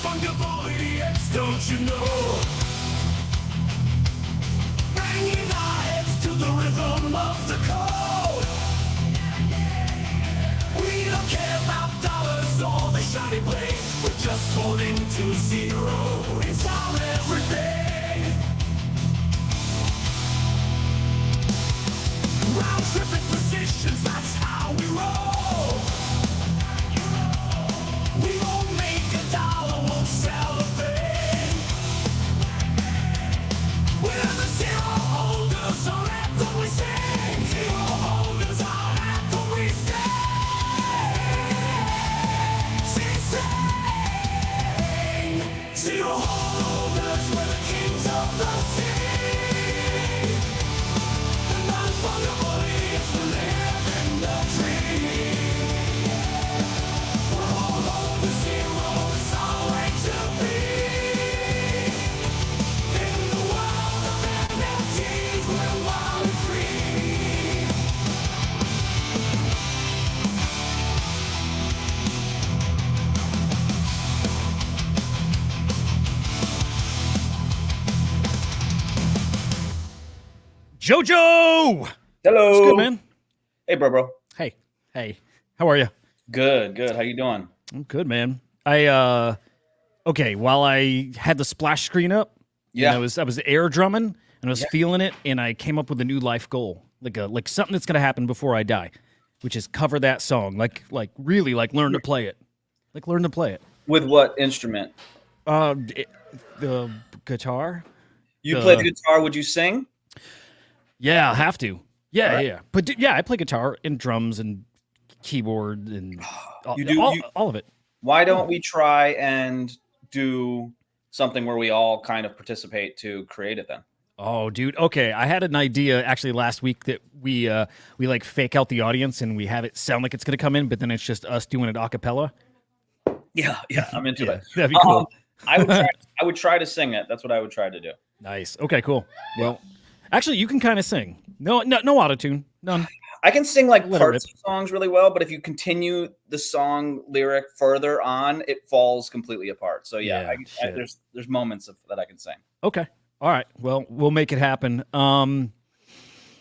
Non-fungible idiots, don't you know? Banging our heads to the rhythm of the code. We don't care about dollars or the shiny blade. We're just holding to zero. It's our everything. Round tripping positions, that's how we roll. We won't make a dollar, won't sell a thing. We're the zero holders, our anthem we sing. Zero holders, our anthem we sing. Zero holders, we're the kings of the sea. The non-fungible idiots who live in the dream. We're all on the zero, it's our way to be. In the world of NFTs, we're wild and free. Jojo! Hello. What's good, man? Hey, bro. Hey. How are you? Good. How you doing? I'm good, man. Okay, while I had the splash screen up, Yeah. and I was air drumming, and I was feeling it, and I came up with a new life goal, like something that's gonna happen before I die, which is cover that song, like really, like learn to play it, With what instrument? The guitar. You play the guitar. Would you sing? Yeah, I'll have to. Yeah, Right. yeah. But I play guitar and drums and keyboard and You do- all of it. Why don't we try and do something where we all kind of participate to create it then? Oh, dude. Okay, I had an idea actually last week that we like fake out the audience and we have it sound like it's gonna come in, but then it's just us doing it a cappella. Yeah. I'm into it. That'd be cool. I would try to sing it. That's what I would try to do. Nice. Okay, cool. Well, actually, you can kind of sing. No auto-tune. None. I can sing like Let it parts of songs really well, but if you continue the song lyric further on, it falls completely apart. So Yeah, there's moments that I can sing. Okay. All right. Well, we'll make it happen.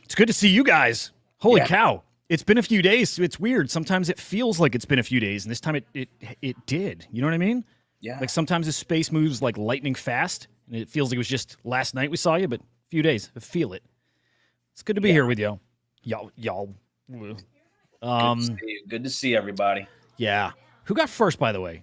It's good to see you guys. Holy cow. It's been a few days. It's weird. Sometimes it feels like it's been a few days, and this time it did. You know what I mean? Yeah. Like sometimes the space moves like lightning fast, and it feels like it was just last night we saw you, but a few days. I feel it. It's good to be here with y'all. Y'all. Good to see everybody. Yeah. Who got first, by the way?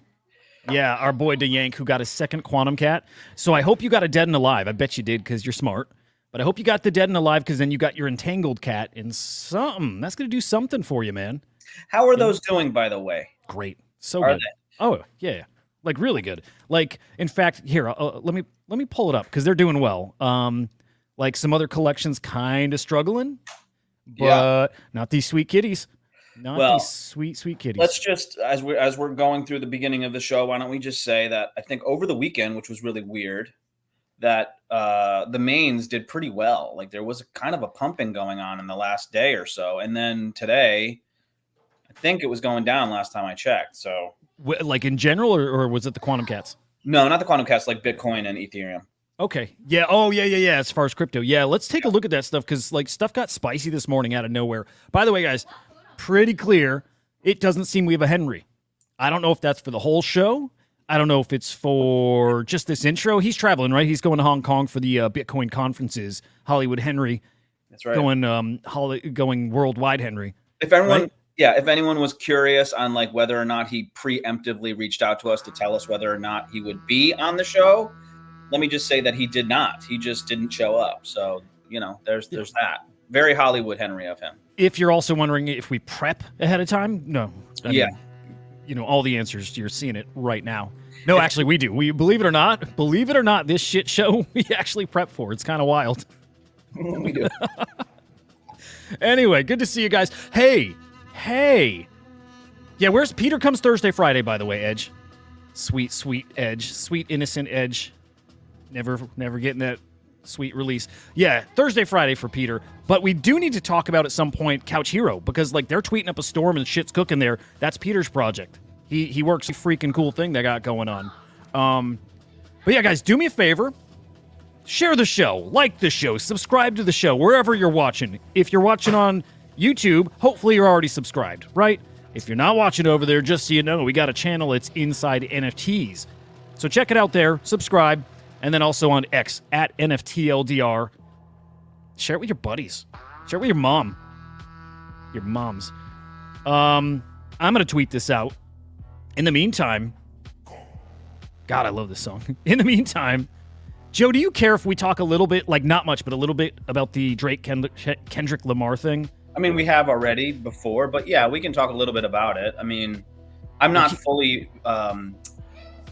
Yeah, our boy DeYank, who got his second Quantum Cat. So I hope you got a Dead and Alive. I bet you did because you're smart. But I hope you got the Dead and Alive because then you got your Entangled Cat and something. That's going to do something for you, man. How are those doing, by the way? Great. So Are good. they? Oh, yeah. Like really good. Like, in fact, here, let me pull it up because they're doing well. Like some other collections kind of struggling, but not these sweet kitties. Not these sweet kitties. Let's just, as we're going through the beginning of the show, why don't we just say that I think over the weekend, which was really weird, that the mains did pretty well. Like there was a kind of a pumping going on in the last day or so. And then today, I think it was going down last time I checked. So like in general, or was it the Quantum Cats? No, not the Quantum Cats, like Bitcoin and Ethereum. Okay. Yeah. Oh, yeah. As far as crypto. Yeah. Let's take a look at that stuff because like stuff got spicy this morning out of nowhere. By the way, guys, pretty clear. It doesn't seem we have a Henry. I don't know if that's for the whole show. I don't know if it's for just this intro. He's traveling, right? He's going to Hong Kong for the Bitcoin conferences. Hollywood Henry. That's right. Going worldwide Henry. If everyone, right? If anyone was curious on like whether or not he preemptively reached out to us to tell us whether or not he would be on the show, let me just say that he did not. He just didn't show up. So, there's that. Very Hollywood Henry of him. If you're also wondering if we prep ahead of time, no. I mean, all the answers, you're seeing it right now. No, actually, we do. We believe it or not, this shit show we actually prep for. It's kind of wild. We do. Anyway, good to see you guys. Hey. Yeah, where's Peter comes Thursday, Friday, by the way, Edge. Sweet Edge. Sweet, innocent Edge. Never getting that sweet release. Yeah, Thursday, Friday for Peter. But we do need to talk about at some point Couch Hero because like they're tweeting up a storm and shit's cooking there. That's Peter's project. He works a freaking cool thing they got going on. But yeah, guys, do me a favor. Share the show, like the show, subscribe to the show, wherever you're watching. If you're watching on YouTube, hopefully you're already subscribed, right? If you're not watching over there, just so you know, we got a channel. It's Inside NFTs. So check it out there, subscribe, and then also on X, at NFTLDR. Share it with your buddies. Share it with your mom. Your moms. I'm going to tweet this out. In the meantime, God, I love this song. In the meantime, Joe, do you care if we talk a little bit, like not much, but a little bit about the Kendrick Lamar thing? I mean, we have already before, but yeah, we can talk a little bit about it. I mean, I'm not fully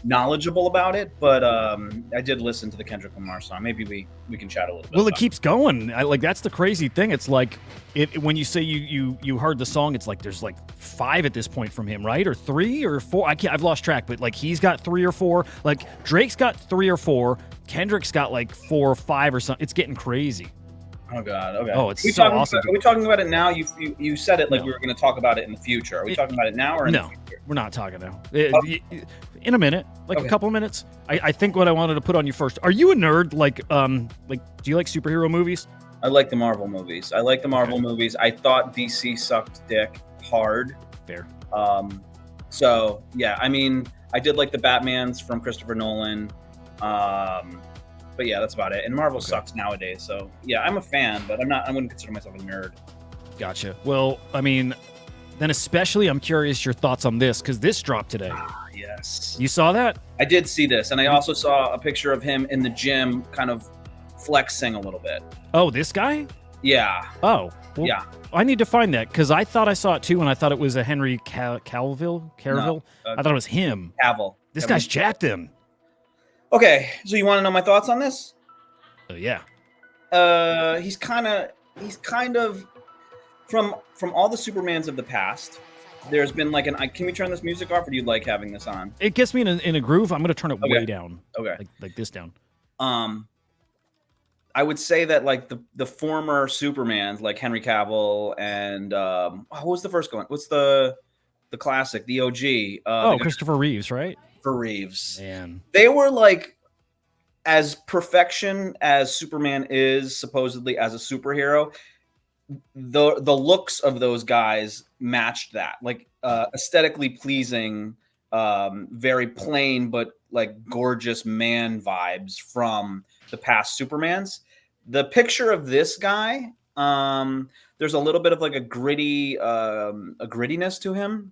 knowledgeable about it, but I did listen to the Kendrick Lamar song. Maybe we can chat a little bit. Well, it keeps going. Like that's the crazy thing. It's like when you say you heard the song, it's like there's like 5 at this point from him, right? Or 3 or 4. I've lost track, but like he's got 3 or 4. Like Drake's got 3 or 4. Kendrick's got like 4 or 5 or something. It's getting crazy. Oh God. Okay. Oh, it's so awesome. Are we talking about it now? You said it like we were going to talk about it in the future. Are we talking about it now or in the future? We're not talking now. In a minute, like a couple of minutes. I think what I wanted to put on you first. Are you a nerd? Like, do you like superhero movies? I like the Marvel movies. Movies. I thought DC sucked dick hard. Fair. So yeah, I mean, I did like the Batmans from Christopher Nolan. But yeah, that's about it. And Marvel sucks nowadays. So yeah, I'm a fan, but I wouldn't consider myself a nerd. Gotcha. Well, I mean, then especially I'm curious your thoughts on this because this dropped today. Yes. You saw that? I did see this, and I also saw a picture of him in the gym, kind of flexing a little bit. Oh, this guy? Yeah. Oh. Well, yeah. I need to find that because I thought I saw it too, and I thought it was a Henry Cavill. No, I thought it was him. Cavill. This guy's jacked him. Okay, so you want to know my thoughts on this? Oh yeah. He's kind of from all the Supermans of the past. There's been like can we turn this music off, or do you like having this on? It gets me in a groove. I'm gonna turn it way down. Okay. Like this down. I would say that like the former Supermans, like Henry Cavill and what was the first one? What's the classic, the OG? Christopher Reeves, right? For Reeves. Man. They were like as perfection as Superman is supposedly as a superhero. The looks of those guys matched that, like aesthetically pleasing, very plain but like gorgeous man vibes from the past Supermans. The picture of this guy, there's a little bit of like a grittiness to him.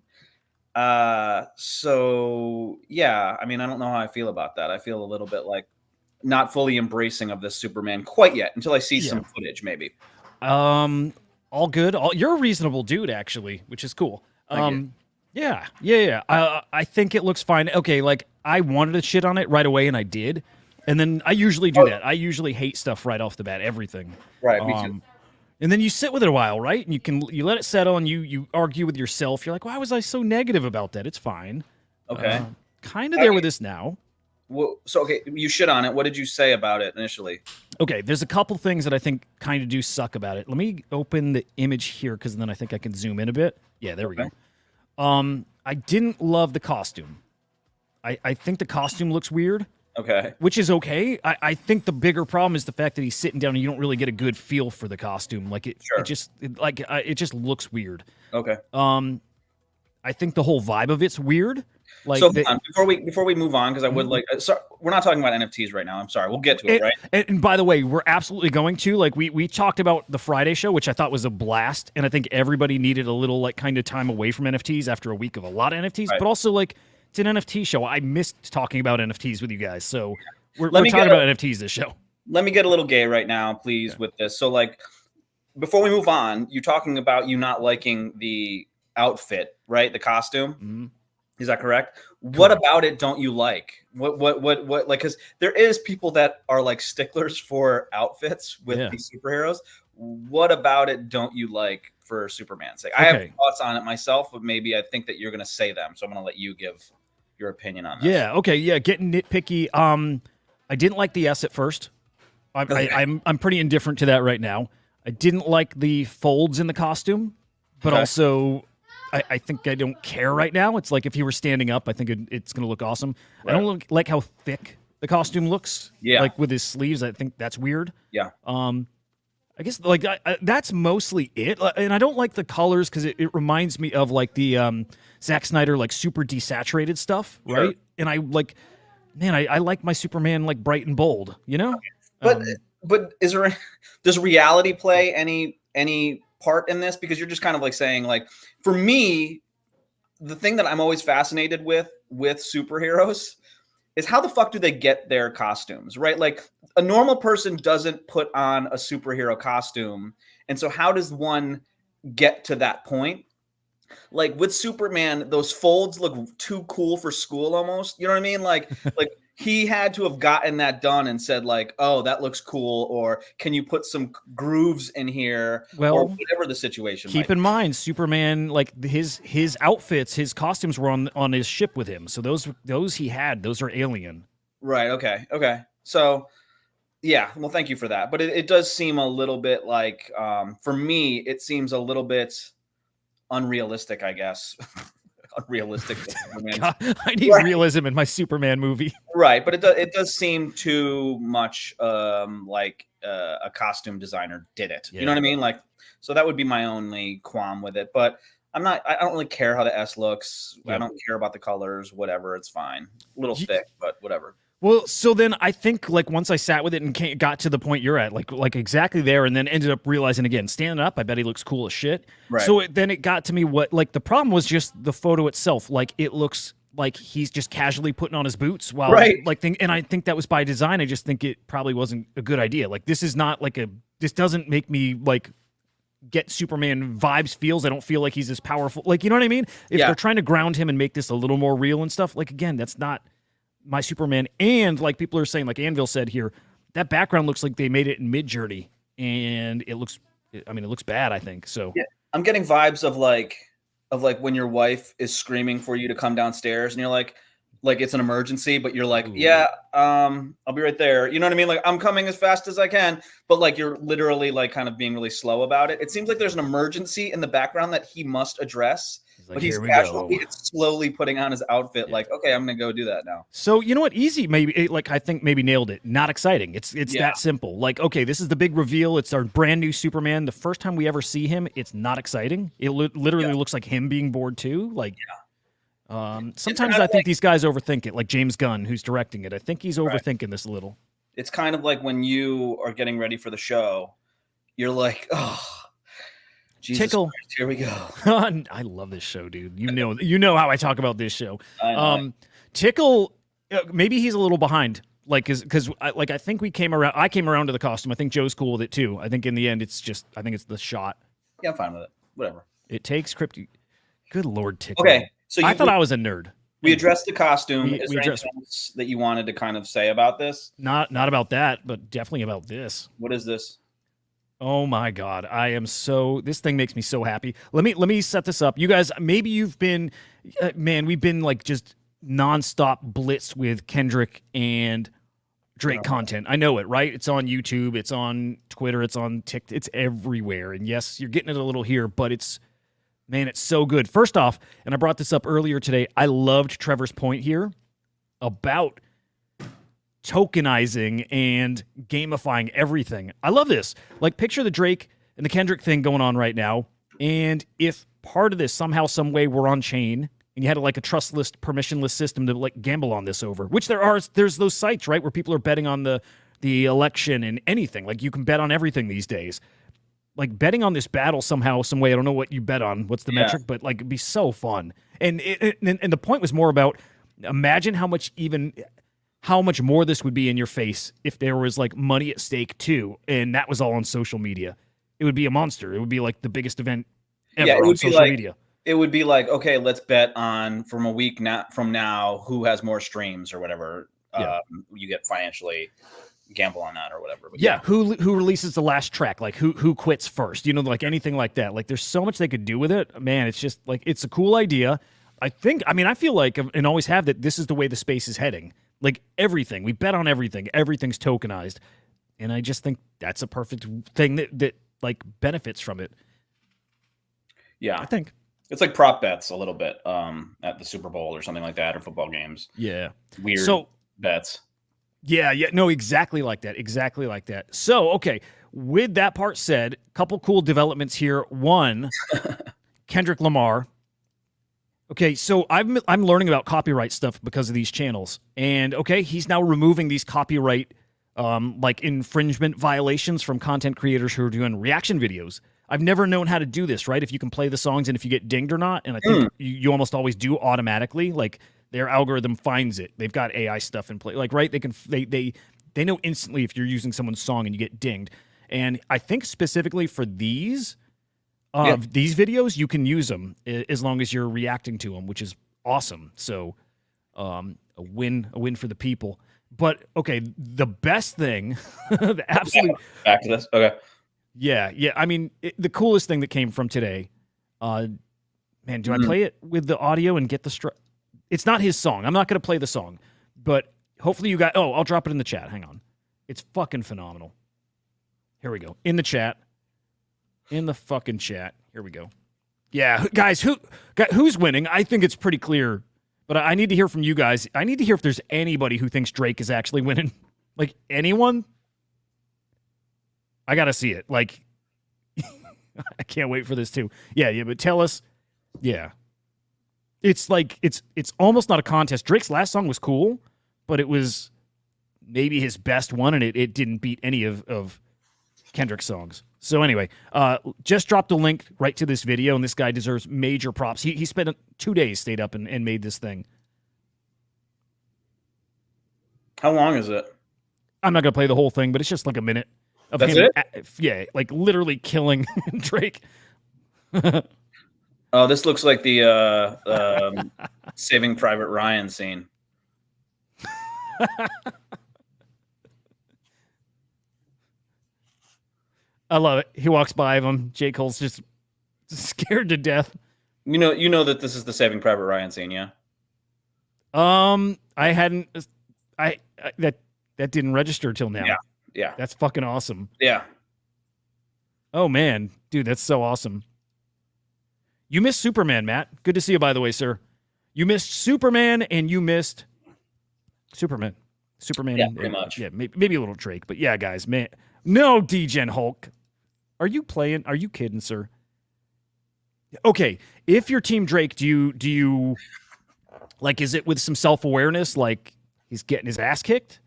So yeah, I mean, I don't know how I feel about that. I feel a little bit like not fully embracing of this Superman quite yet until I see some footage, maybe. All good. You're a reasonable dude, actually, which is cool. Yeah. I think it looks fine. Okay, like I wanted to shit on it right away, and I did. And then I usually do that. I usually hate stuff right off the bat, everything. Right, me too. And then you sit with it a while, right? And you let it settle, and you argue with yourself. You're like, why was I so negative about that? It's fine. Okay. Kind of there with this now. Well, so okay, you shit on it. What did you say about it initially? Okay, there's a couple things that I think kind of do suck about it. Let me open the image here because then I think I can zoom in a bit. Yeah, there we go. I didn't love the costume. I think the costume looks weird. Okay. Which is okay. I think the bigger problem is the fact that he's sitting down and you don't really get a good feel for the costume. Like it just looks weird. Okay. I think the whole vibe of it's weird. Like so before we move on, because I would like, we're not talking about NFTs right now. I'm sorry. We'll get to it, right? And by the way, we're absolutely going to like we talked about the Friday show, which I thought was a blast, and I think everybody needed a little like kind of time away from NFTs after a week of a lot of NFTs, but also like it's an NFT show. I missed talking about NFTs with you guys, so we're talking about NFTs this show. Let me get a little gay right now, please, with this. So like, before we move on, you're talking about you not liking the outfit, right? The costume. Mm-hmm. Is that correct? What about it don't you like? What like, because there is people that are like sticklers for outfits with these superheroes. What about it don't you like for Superman's sake? I have thoughts on it myself, but maybe I think that you're going to say them. So I'm going to let you give your opinion on this. Yeah. Okay. Yeah. Getting nitpicky. I didn't like the S at first. I'm pretty indifferent to that right now. I didn't like the folds in the costume, but also I think I don't care right now. It's like if he were standing up, I think it's going to look awesome. I Right. don't like how thick the costume looks. Yeah. Like with his sleeves, I think that's weird. Yeah. I guess like that's mostly it. And I don't like the colors because it reminds me of like the Zack Snyder like super desaturated stuff, Sure. right? And I like, man, I like my Superman like bright and bold, you know? But is there does reality play any part in this? Because you're just kind of like saying, like, for me, the thing that I'm always fascinated with superheroes is how the fuck do they get their costumes, right? Like a normal person doesn't put on a superhero costume. And so how does one get to that point? Like with Superman, those folds look too cool for school almost. You know what I mean? Like he had to have gotten that done and said like, oh, that looks cool. Or can you put some grooves in here? Well, or whatever the situation might keep in mind, Superman, like his outfits, his costumes were on his ship with him. So those he had, those are alien. Right. Okay. So, yeah. Well, thank you for that. But it does seem a little bit like, for me, it seems a little bit unrealistic, I guess. Unrealistic. God, I need realism in my Superman movie. Right. But it does seem too much like a costume designer did it. Yeah. You know what I mean? Like, so that would be my only qualm with it. But I don't really care how the S looks. Yeah. I don't care about the colors, whatever. It's fine. A little thick, but whatever. Well, so then I think like once I sat with it and got to the point you're at, like exactly there, and then ended up realizing again, standing up, I bet he looks cool as shit. Right. So then it got to me what like the problem was just the photo itself. Like it looks like he's just casually putting on his boots while and I think that was by design. I just think it probably wasn't a good idea. Like this is not like this doesn't make me like get Superman vibes, feels. I don't feel like he's as powerful. Like, you know what I mean? If they're trying to ground him and make this a little more real and stuff, like again, that's not my Superman. And like people are saying, like Anvil said here, that background looks like they made it in Mid-Journey, and it looks bad, I think. So yeah, I'm getting vibes of like when your wife is screaming for you to come downstairs and you're like it's an emergency, but you're like, yeah, I'll be right there. You know what I mean? Like I'm coming as fast as I can, but like you're literally like kind of being really slow about it. It seems like there's an emergency in the background that he must address. like, but he's "Here we casually go." slowly putting on his outfit. Yeah. Like, okay, I'm gonna go do that now. So you know what? Easy, maybe. Like I think maybe nailed it. Not exciting. It's that simple. Like, okay, this is the big reveal. It's our brand new Superman. The first time we ever see him, it's not exciting. It literally looks like him being bored too. Like, sometimes I think these guys overthink it. Like James Gunn, who's directing it, I think he's overthinking this a little. It's kind of like when you are getting ready for the show, you're like, oh. Jesus Tickle. Christ, here we go. I love this show, dude. You know how I talk about this show. I know. Tickle, maybe he's a little behind. Like, because I think I came around to the costume. I think Joe's cool with it too. I think in the end, I think it's the shot. Yeah, I'm fine with it. Whatever. It takes crypto. Good Lord, Tickle. Okay, so I thought I was a nerd. We addressed the costume. We Is there addressed- anything else that you wanted to kind of say about this? Not about that, but definitely about this. What is this? Oh my God. This thing makes me so happy. Let me set this up. You guys, maybe you've been, we've been like just nonstop blitzed with Kendrick and Drake content. I know it, right? It's on YouTube, it's on Twitter, it's on TikTok, it's everywhere. And yes, you're getting it a little here, but it's so good. First off, and I brought this up earlier today, I loved Trevor's point here about tokenizing and gamifying everything. I love this. Like, picture the Drake and the Kendrick thing going on right now, and if part of this somehow, some way were on chain, and you had like a trustless, permissionless system to like gamble on this over, which there's those sites, right, where people are betting on the election and anything. Like, you can bet on everything these days. Like, betting on this battle somehow, some way, I don't know what you bet on, what's the metric, but like, it'd be so fun. And the point was more about, imagine how much more this would be in your face if there was like money at stake too, and that was all on social media. It would be a monster. It would be like the biggest event ever on social media. It would be like, okay, let's bet on from a week from now who has more streams or whatever. You get financially gamble on that or whatever. But who releases the last track? Like who quits first? You know, like anything like that. Like there's so much they could do with it. Man, it's just like it's a cool idea. I feel like, and always have, that this is the way the space is heading. Like everything, we bet on everything. Everything's tokenized, and I just think that's a perfect thing that like benefits from it. Yeah, I think. It's like prop bets a little bit at the Super Bowl or something like that, or football games. Yeah. Weird So bets. yeah, no, exactly like that. Exactly like that. So, okay, with that part said, couple cool developments here. One, Kendrick Lamar. Okay, so I'm learning about copyright stuff because of these channels. And okay, he's now removing these copyright like infringement violations from content creators who are doing reaction videos. I've never known how to do this, right? If you can play the songs and if you get dinged or not. And I think you almost always do automatically. Like their algorithm finds it. They've got AI stuff in play. Like, right? They know instantly if you're using someone's song and you get dinged. And I think specifically for these videos, you can use them as long as you're reacting to them, which is awesome. So a win for the people. But okay, the best thing, the absolute back to this. Okay. Yeah. I mean, the coolest thing that came from today, man, do I play it with the audio and get the It's not his song. I'm not going to play the song, but hopefully you guys. Oh, I'll drop it in the chat. Hang on. It's fucking phenomenal. Here we go. In the chat. In the fucking chat. Here we go. Yeah, guys, who's winning? I think it's pretty clear, but I need to hear from you guys. I need to hear if there's anybody who thinks Drake is actually winning. Like, anyone? I got to see it. Like, I can't wait for this too. Yeah, but tell us. Yeah. It's like, it's almost not a contest. Drake's last song was cool, but it was maybe his best one, and it didn't beat any of Kendrick's songs. So anyway, just dropped a link right to this video, and this guy deserves major props. He spent 2 days, stayed up and made this thing. How long is it? I'm not going to play the whole thing, but it's just like a minute. Of That's him, it? Yeah, like literally killing Drake. Oh, this looks like the Saving Private Ryan scene. I love it. He walks by him. J. Cole's just scared to death. You know that this is the Saving Private Ryan scene, yeah? I hadn't. That didn't register till now. Yeah. That's fucking awesome. Yeah. Oh man, dude, that's so awesome. You missed Superman, Matt. Good to see you, by the way, sir. You missed Superman, and you missed Superman. Yeah, pretty much. Yeah, maybe a little Drake, but yeah, guys, man. No, D-Gen Hulk. Are you playing? Are you kidding, sir? Okay, if you're Team Drake, do you like? Is it with some self-awareness, like he's getting his ass kicked,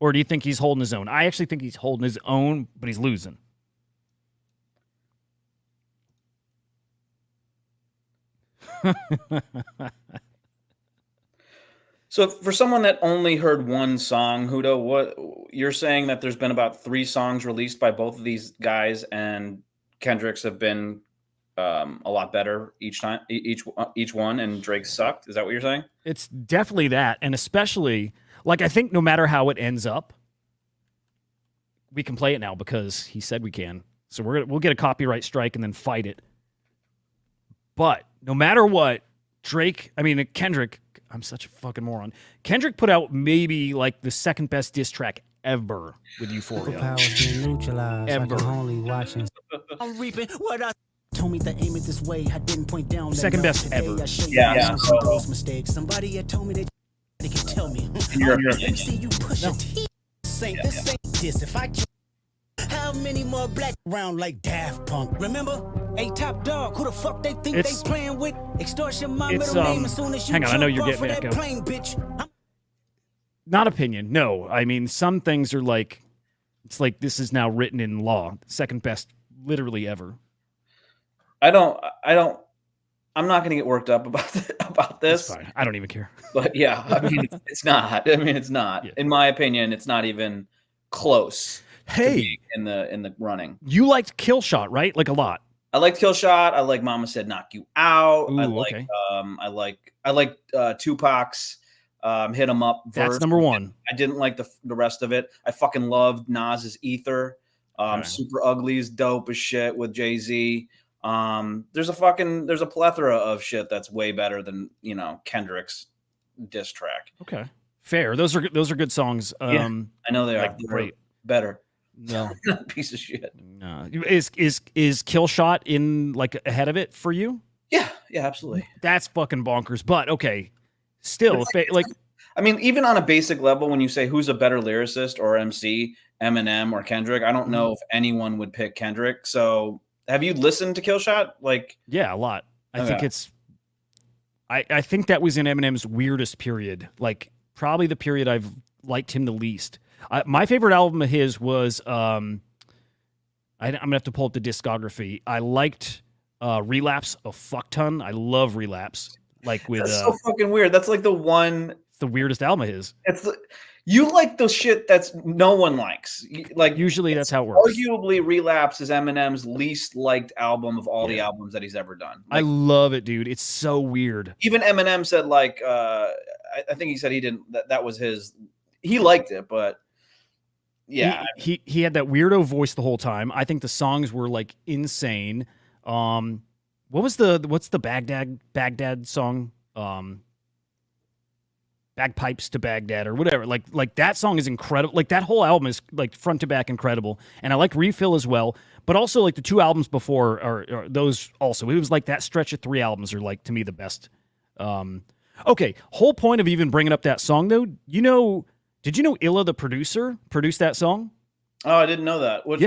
or do you think he's holding his own? I actually think he's holding his own, but he's losing. So for someone that only heard one song, Huda, what you're saying that there's been about 3 songs released by both of these guys, and Kendrick's have been a lot better each time, each one, and Drake sucked. Is that what you're saying? It's definitely that, and especially like I think no matter how it ends up, we can play it now because he said we can. So we'll get a copyright strike and then fight it. But no matter what, Kendrick, I'm such a fucking moron. Kendrick put out maybe like the second best diss track ever with Euphoria. Ever. I'm reaping what I told me to aim it this way. I didn't point down. Second best ever. Yeah. Those mistakes. Somebody had told me that they can tell me. See you push a T. This ain't this. If I how many more black round like Daft Punk? Remember? Hey, top dog, who the fuck they think they playing with? Extortion, my middle name as soon as you hang on, I know you're jump getting off of back that up. plane, bitch. Not opinion. No, I mean some things are like it's like this is now written in law. Second best, literally ever. I'm not going to get worked up about this. It's fine. I don't even care. But yeah, I mean, it's not. I mean, it's not. Yeah. In my opinion, it's not even close. Hey, in the running, you liked Kill Shot, right? Like a lot. I liked Kill Shot. I like Mama Said Knock You Out. Ooh, I like Tupac's Hit 'Em Up verse. That's number one. I didn't like the rest of it. I fucking loved Nas's Ether. Okay. Super Ugly's dope as shit with Jay-Z. There's a plethora of shit that's way better than Kendrick's diss track. Okay, fair. Those are good songs. I know they are. like, great. Better. No, piece of shit. no. Is Kill Shot in like ahead of it for you? Yeah, Yeah, absolutely. That's fucking bonkers. But okay, still, like, I mean, even on a basic level, when you say who's a better lyricist or MC, Eminem or Kendrick, I don't know if anyone would pick Kendrick. So, have you listened to Killshot? Like, yeah, a lot. I think Okay. it's. I think that was in Eminem's weirdest period. Like, probably the period I've liked him the least. My favorite album of his was. I'm gonna have to pull up the discography. I liked Relapse a fuck ton. I love Relapse. Like with that's so fucking weird. That's like the one. it's the weirdest album of his. You like the shit that's no one likes. Like Usually that's how it works. Arguably, Relapse is Eminem's least liked album of all the albums that he's ever done. I love it, dude. It's so weird. Even Eminem said, like, I think he said he didn't. That was his. He liked it, but yeah, he had that weirdo voice the whole time. I think the songs were like insane. What's the Baghdad song? Bagpipes to Baghdad or whatever. Like that song is incredible. Like that whole album is like front to back incredible. And I like Refill as well, but also like the two albums before are those also. It was like that stretch of 3 albums are like to me the best. Okay, whole point of even bringing up that song though, did you know Illa the producer produced that song? Oh, I didn't know that. Which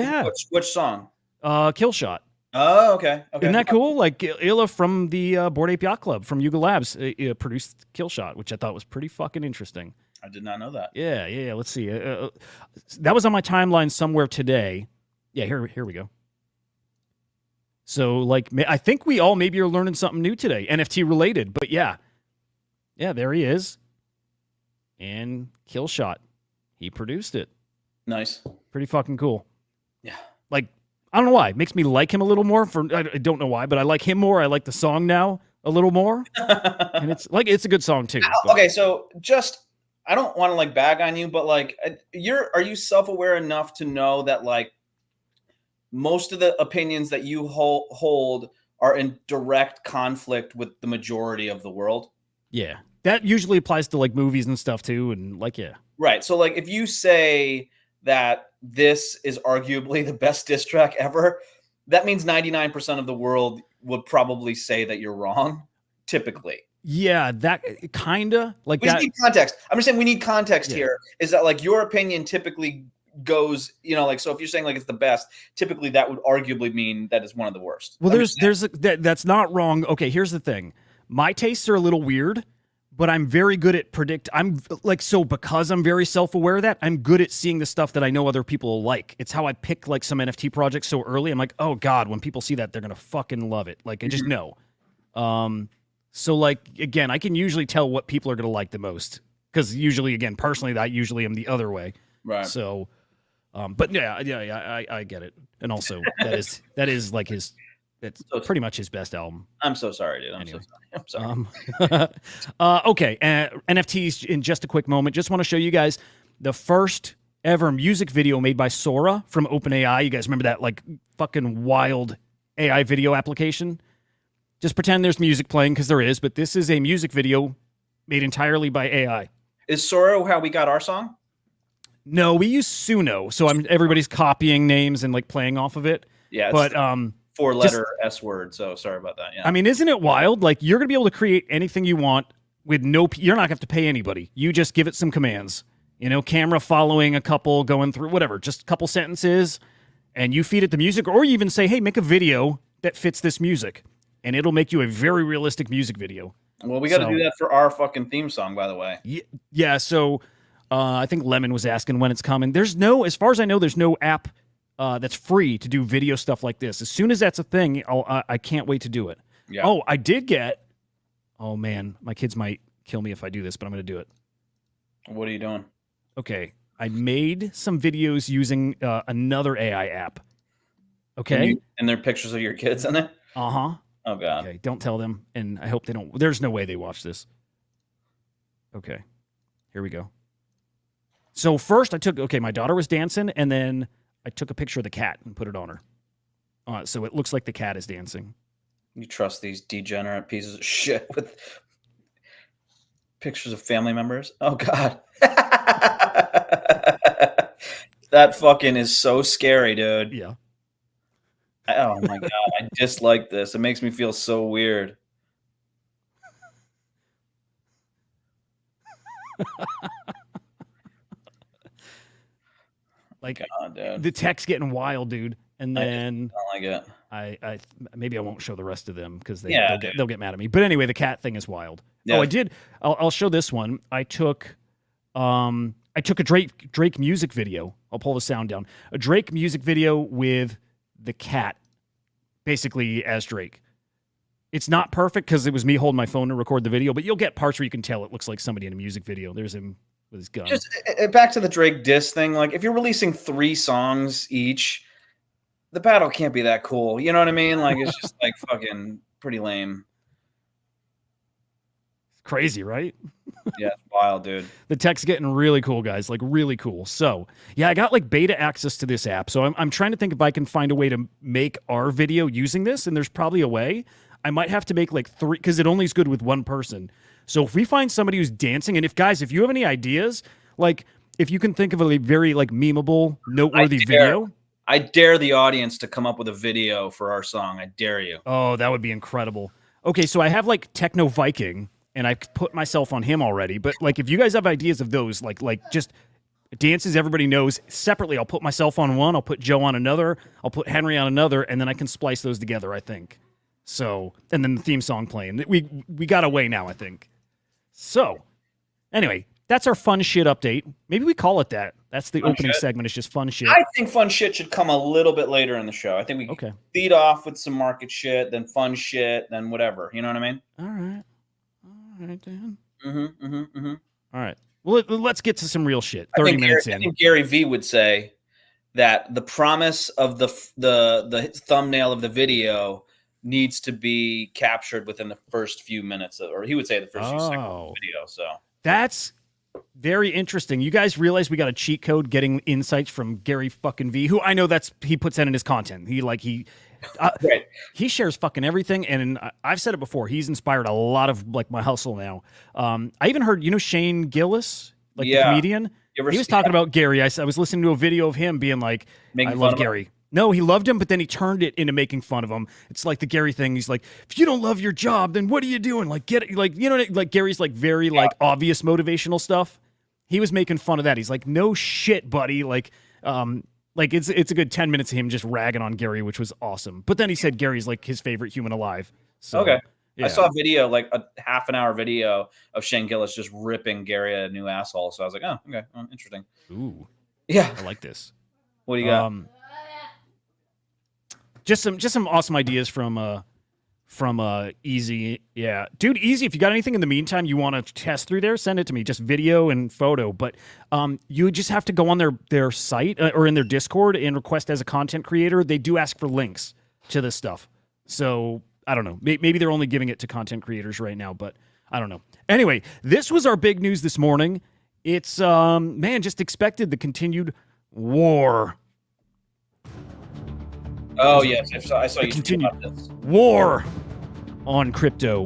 song? Killshot. Oh, okay. Isn't that cool? Like Illa from the Bored Ape Yacht Club from Yuga Labs produced Killshot, which I thought was pretty fucking interesting. I did not know that. Yeah. Let's see. That was on my timeline somewhere today. Yeah, here we go. So, like, I think we all maybe are learning something new today, NFT related. But yeah, there he is. And Killshot, he produced it. Nice. Pretty fucking cool. Yeah. Like, I don't know why. It makes me like him a little more. I don't know why, but I like him more. I like the song now a little more. And it's a good song too. Okay, so I don't want to like bag on you, but like are you self-aware enough to know that like most of the opinions that you hold are in direct conflict with the majority of the world? Yeah. That usually applies to like movies and stuff too. And like, yeah. Right. So like if you say that this is arguably the best diss track ever, that means 99% of the world would probably say that you're wrong, typically. Yeah, that kind of like we that. We need context. I'm just saying we need context here. Is that like your opinion typically goes, like, so if you're saying like it's the best, typically that would arguably mean that it's one of the worst. Well, that's not wrong. Okay, here's the thing. My tastes are a little weird, but I'm very good at because I'm very self-aware of that, I'm good at seeing the stuff that I know other people will like. It's how I pick like some NFT projects so early. I'm like, oh God, when people see that, they're going to fucking love it. Like I just know. So like, again, I can usually tell what people are going to like the most. Cause usually, again, personally, I usually am the other way. Right. So, but yeah, I get it. And also that is like it's pretty much his best album. I'm so sorry, dude. I'm sorry. Okay, NFTs in just a quick moment. Just want to show you guys the first ever music video made by Sora from OpenAI. You guys remember that like fucking wild AI video application? Just pretend there's music playing because there is, but this is a music video made entirely by AI. Is Sora how we got our song? No, we use Suno, so everybody's copying names and like playing off of it. Yeah, but 4-letter S word. So sorry about that. Yeah. I mean, isn't it wild? Like you're gonna be able to create anything you want with you're not gonna have to pay anybody. You just give it some commands. Camera following a couple, going through whatever, just a couple sentences, and you feed it the music, or you even say, "Hey, make a video that fits this music," and it'll make you a very realistic music video. Well, we got to do that for our fucking theme song, by the way. Yeah. So I think Lemon was asking when it's coming. As far as I know, there's no app that's free to do video stuff like this. As soon as that's a thing, I can't wait to do it. Yeah. Oh, I did get. Oh man, my kids might kill me if I do this, but I'm going to do it. What are you doing? Okay, I made some videos using another AI app. Okay. And there are pictures of your kids in it? Uh-huh. Oh God. Okay, don't tell them, and I hope they don't. There's no way they watch this. Okay, here we go. So first my daughter was dancing, and then I took a picture of the cat and put it on her. So it looks like the cat is dancing. You trust these degenerate pieces of shit with pictures of family members? Oh God. That fucking is so scary, dude. Yeah. Oh my God. I dislike this. It makes me feel so weird. Like God, dude. the text getting wild, dude. And then I don't like it. I maybe I won't show the rest of them because Yeah, they'll get mad at me. But anyway, the cat thing is wild. Yeah. Oh, I did. I'll show this one. I took a Drake music video. I'll pull the sound down. A Drake music video with the cat, basically as Drake. It's not perfect because it was me holding my phone to record the video, but you'll get parts where you can tell it looks like somebody in a music video. There's him with his gun. Just back to the Drake diss thing. Like, if you're releasing 3 songs each, the battle can't be that cool. You know what I mean? Like, it's just like fucking pretty lame. It's crazy, right? Yeah, it's wild, dude. The tech's getting really cool, guys. Like really cool. So yeah, I got like beta access to this app. So I'm trying to think if I can find a way to make our video using this, and there's probably a way. I might have to make like 3 because it only is good with one person. So if we find somebody who's dancing, and if you have any ideas, like if you can think of a very like memeable, noteworthy video. I dare the audience to come up with a video for our song. I dare you. Oh, that would be incredible. Okay, so I have like Techno Viking, and I put myself on him already. But like, if you guys have ideas of those, like just dances everybody knows separately, I'll put myself on one, I'll put Joe on another, I'll put Henry on another, and then I can splice those together, I think. So, and then the theme song playing. We got away now, I think. So, anyway, that's our fun shit update. Maybe we call it that. That's the opening segment. It's just fun shit. I think fun shit should come a little bit later in the show. I think we can lead off with some market shit, then fun shit, then whatever. You know what I mean? All right, Dan. Mm-hmm. All right. Well, let's get to some real shit. 30 minutes in. I think Gary V would say that the promise of the thumbnail of the video needs to be captured within the first few minutes, or he would say the first few seconds of the video. So that's very interesting. You guys realize we got a cheat code getting insights from Gary fucking V, who I know he puts that in his content. He shares fucking everything, and I've said it before. He's inspired a lot of like my hustle now. I even heard, Shane Gillis, the comedian. He was talking about Gary. I was listening to a video of him being like, "I love Gary." No, he loved him, but then he turned it into making fun of him. It's like the Gary thing. He's like, if you don't love your job, then what are you doing? Like, get it, like, like Gary's like very like obvious motivational stuff. He was making fun of that. He's like, no shit, buddy. Like it's a good 10 minutes of him just ragging on Gary, which was awesome. But then he said Gary's like his favorite human alive. So, yeah. I saw a video, like a half-an-hour video of Shane Gillis just ripping Gary a new asshole. So I was like, oh, okay, interesting. Ooh, yeah, I like this. What do you got? Just some awesome ideas from Easy. Yeah, dude, Easy. If you got anything in the meantime you want to test through there, send it to me. Just video and photo. But you just have to go on their site or in their Discord and request as a content creator. They do ask for links to this stuff. So I don't know. Maybe they're only giving it to content creators right now, but I don't know. Anyway, this was our big news this morning. It's just expected the continued war. Oh yes, I saw you continue about this. War on crypto.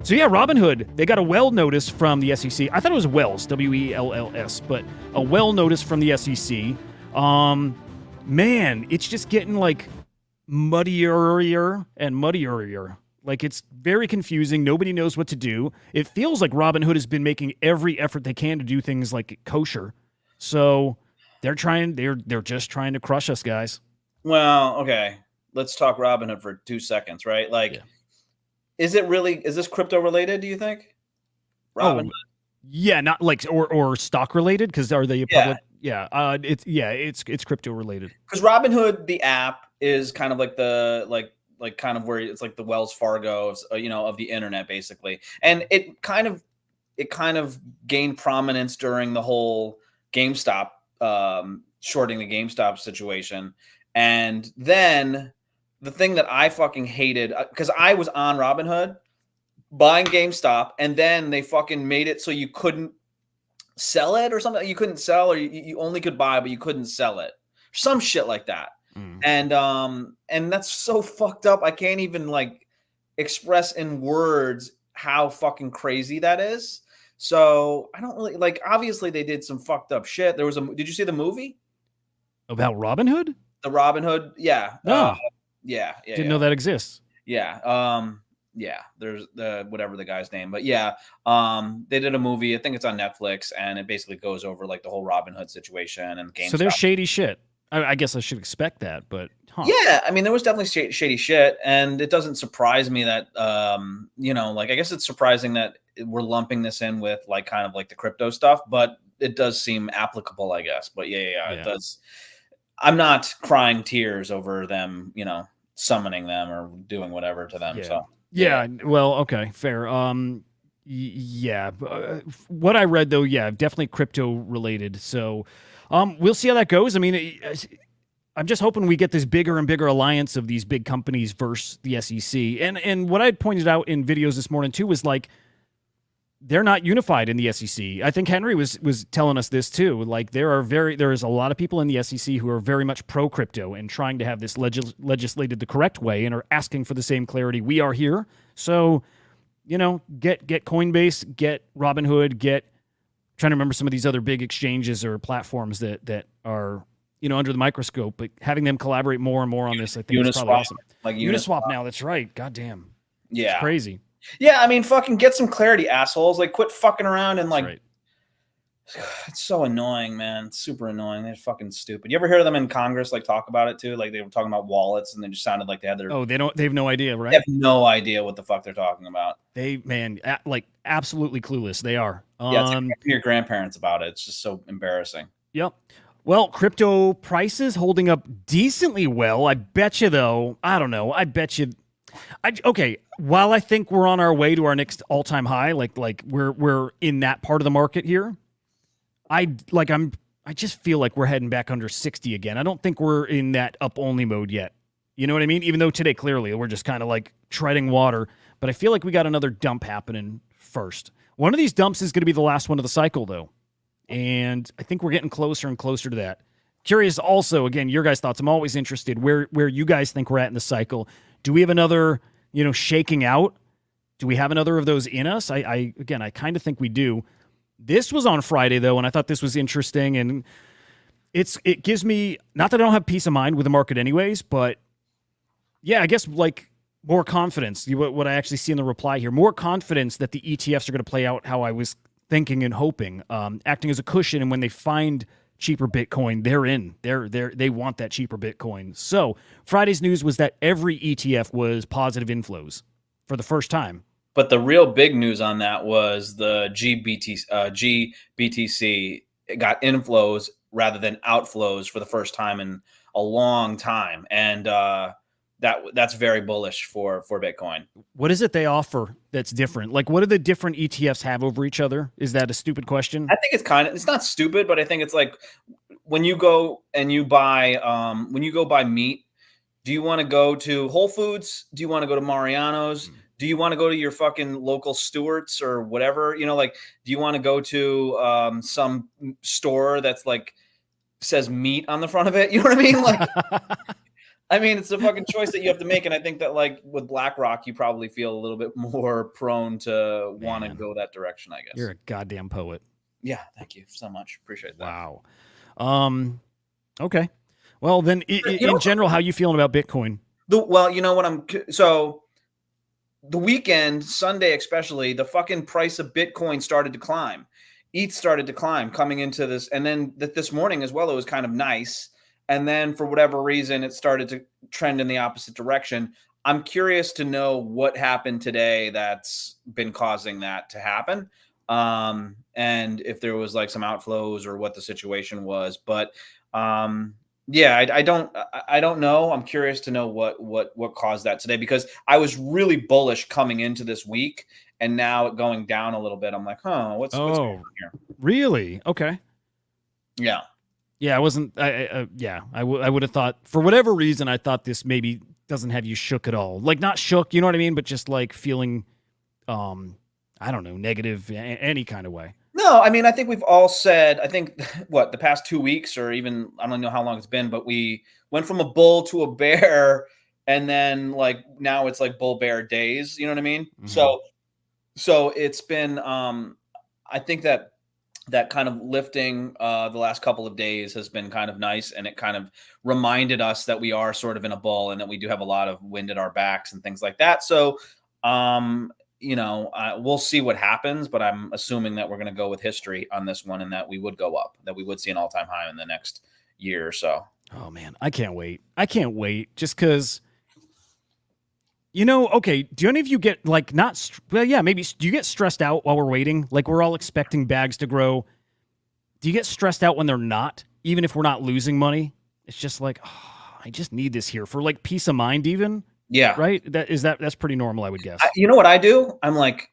So yeah, Robinhood, they got a well notice from the SEC. I thought it was Wells, WELLS, but a well notice from the SEC. Man, it's just getting like muddier and muddier. Like it's very confusing. Nobody knows what to do. It feels like Robinhood has been making every effort they can to do things like kosher. So they're just trying to crush us, guys. Well, okay. Let's talk Robinhood for 2 seconds, right? Like, is this crypto related, do you think? Robinhood? Yeah, not like or stock related, because are they public? Yeah, it's crypto related. Because Robinhood, the app, is kind of like the like kind of where it's like the Wells Fargo of the internet, basically. And it kind of gained prominence during the whole GameStop shorting the GameStop situation. And then the thing that I fucking hated, because I was on Robinhood buying GameStop, and then they fucking made it so you couldn't sell it or something. You couldn't sell, or you only could buy, but you couldn't sell it. Some shit like that. And that's so fucked up. I can't even like express in words how fucking crazy that is. So I don't really like, obviously they did some fucked up shit. Did you see the movie? About Robinhood? The Robinhood, yeah. No. Yeah. Didn't know that exists. Yeah. yeah, there's the whatever the guy's name, but yeah, they did a movie. I think it's on Netflix, and it basically goes over like the whole Robin Hood situation and GameStop. So there's shady shit. I guess I should expect that, but yeah, I mean, there was definitely shady shit, and it doesn't surprise me that like I guess it's surprising that we're lumping this in with like kind of like the crypto stuff, but it does seem applicable, I guess. But yeah, it does. I'm not crying tears over them, summoning them or doing whatever to them. Yeah. So yeah. Well, okay, fair. Yeah. What I read though, yeah, definitely crypto related. So, we'll see how that goes. I mean, I'm just hoping we get this bigger and bigger alliance of these big companies versus the SEC. And what I pointed out in videos this morning too was like they're not unified in the SEC. I think Henry was telling us this too. Like there is a lot of people in the SEC who are very much pro crypto and trying to have this legislated the correct way and are asking for the same clarity we are here. So, get Coinbase, get Robinhood, trying to remember some of these other big exchanges or platforms that are under the microscope, but having them collaborate more and more on this, I think is probably awesome. Like Uniswap now, that's right. God damn. Yeah. It's crazy. Yeah, I mean, fucking get some clarity, assholes. Like, quit fucking around and like, it's so annoying, man. It's super annoying. They're fucking stupid. You ever hear them in Congress like talk about it too? Like they were talking about wallets, and they just sounded like they had their. Oh, they have no idea, right? They have no idea what the fuck they're talking about. Like absolutely clueless. They are. Yeah, it's your grandparents about it. It's just so embarrassing. Yep. Well, crypto prices holding up decently well. I bet you, though. I don't know. I bet you. Okay. While I think we're on our way to our next all-time high, like we're in that part of the market here, I just feel like we're heading back under 60 again. I don't think we're in that up-only mode yet. You know what I mean? Even though today, clearly, we're just kind of like treading water. But I feel like we got another dump happening first. One of these dumps is going to be the last one of the cycle, though. And I think we're getting closer and closer to that. Curious also, again, your guys' thoughts. I'm always interested where you guys think we're at in the cycle. Do we have another, shaking out? Do we have another of those in us? I kind of think we do. This was on Friday, though, and I thought this was interesting. And it gives me, not that I don't have peace of mind with the market anyways, but yeah, I guess like more confidence. What I actually see in the reply here, more confidence that the ETFs are going to play out how I was thinking and hoping, acting as a cushion. And when they find cheaper Bitcoin, they're in. They want that cheaper Bitcoin. So Friday's news was that every ETF was positive inflows for the first time. But the real big news on that was the GBTC got inflows rather than outflows for the first time in a long time, and that's very bullish for Bitcoin. What is it they offer that's different? Like, what do the different ETFs have over each other? Is that a stupid question? I think it's not stupid, but I think it's like when you go and you buy meat, do you want to go to Whole Foods? Do you want to go to Mariano's? Do you want to go to your fucking local Stewart's or whatever? Do you want to go to some store that's like says meat on the front of it? You know what I mean? Like, I mean, it's a fucking choice that you have to make. And I think that like with BlackRock, you probably feel a little bit more prone to want to go that direction, I guess. You're a goddamn poet. Yeah. Thank you so much. Appreciate that. Wow. Okay. Well, then in general, how you feeling about Bitcoin? The weekend, Sunday especially, the fucking price of Bitcoin started to climb. ETH started to climb coming into this. And then this morning as well, it was kind of nice. And then for whatever reason, it started to trend in the opposite direction. I'm curious to know what happened today that's been causing that to happen. And if there was like some outflows or what the situation was. But yeah, I don't know. I'm curious to know what caused that today, because I was really bullish coming into this week, and now it going down a little bit. I'm like, what's going on here? Really? Okay. Yeah. Yeah, I wasn't. I would have thought, for whatever reason, I thought this maybe doesn't have you shook at all. Like not shook, you know what I mean, but just like feeling, I don't know, negative any kind of way. No, I mean, I think we've all said, I think the past 2 weeks, or even, I don't know how long it's been, but we went from a bull to a bear, and then like now it's like bull bear days. You know what I mean? Mm-hmm. So it's been, I think that kind of lifting the last couple of days has been kind of nice, and it kind of reminded us that we are sort of in a bull and that we do have a lot of wind at our backs and things like that. So We'll see what happens, but I'm assuming that we're going to go with history on this one and that we would go up, that we would see an all-time high in the next year or so. Oh man, I can't wait. I can't wait just because, okay, do any of you get like maybe do you get stressed out while we're waiting? Like we're all expecting bags to grow. Do you get stressed out when they're not, even if we're not losing money? It's just like, I just need this here for like peace of mind even. Yeah. Right? That's pretty normal, I would guess. You know what I do? I'm like,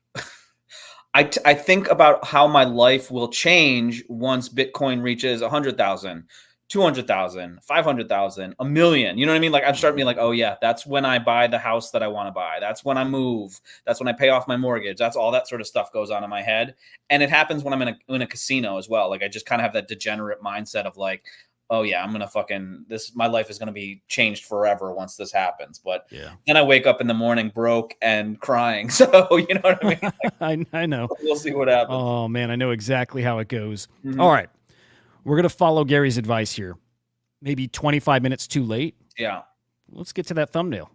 I think about how my life will change once Bitcoin reaches 100,000, 200,000, 500,000, a million. You know what I mean? Like I'm starting being like, oh yeah, that's when I buy the house that I want to buy. That's when I move. That's when I pay off my mortgage. That's all that sort of stuff goes on in my head. And it happens when I'm in a casino as well. Like I just kind of have that degenerate mindset of like, oh yeah, I'm going to my life is going to be changed forever once this happens. But then I wake up in the morning broke and crying. So, you know what I mean? Like, I know. We'll see what happens. Oh man, I know exactly how it goes. Mm-hmm. All right. We're going to follow Gary's advice here. Maybe 25 minutes too late. Yeah. Let's get to that thumbnail.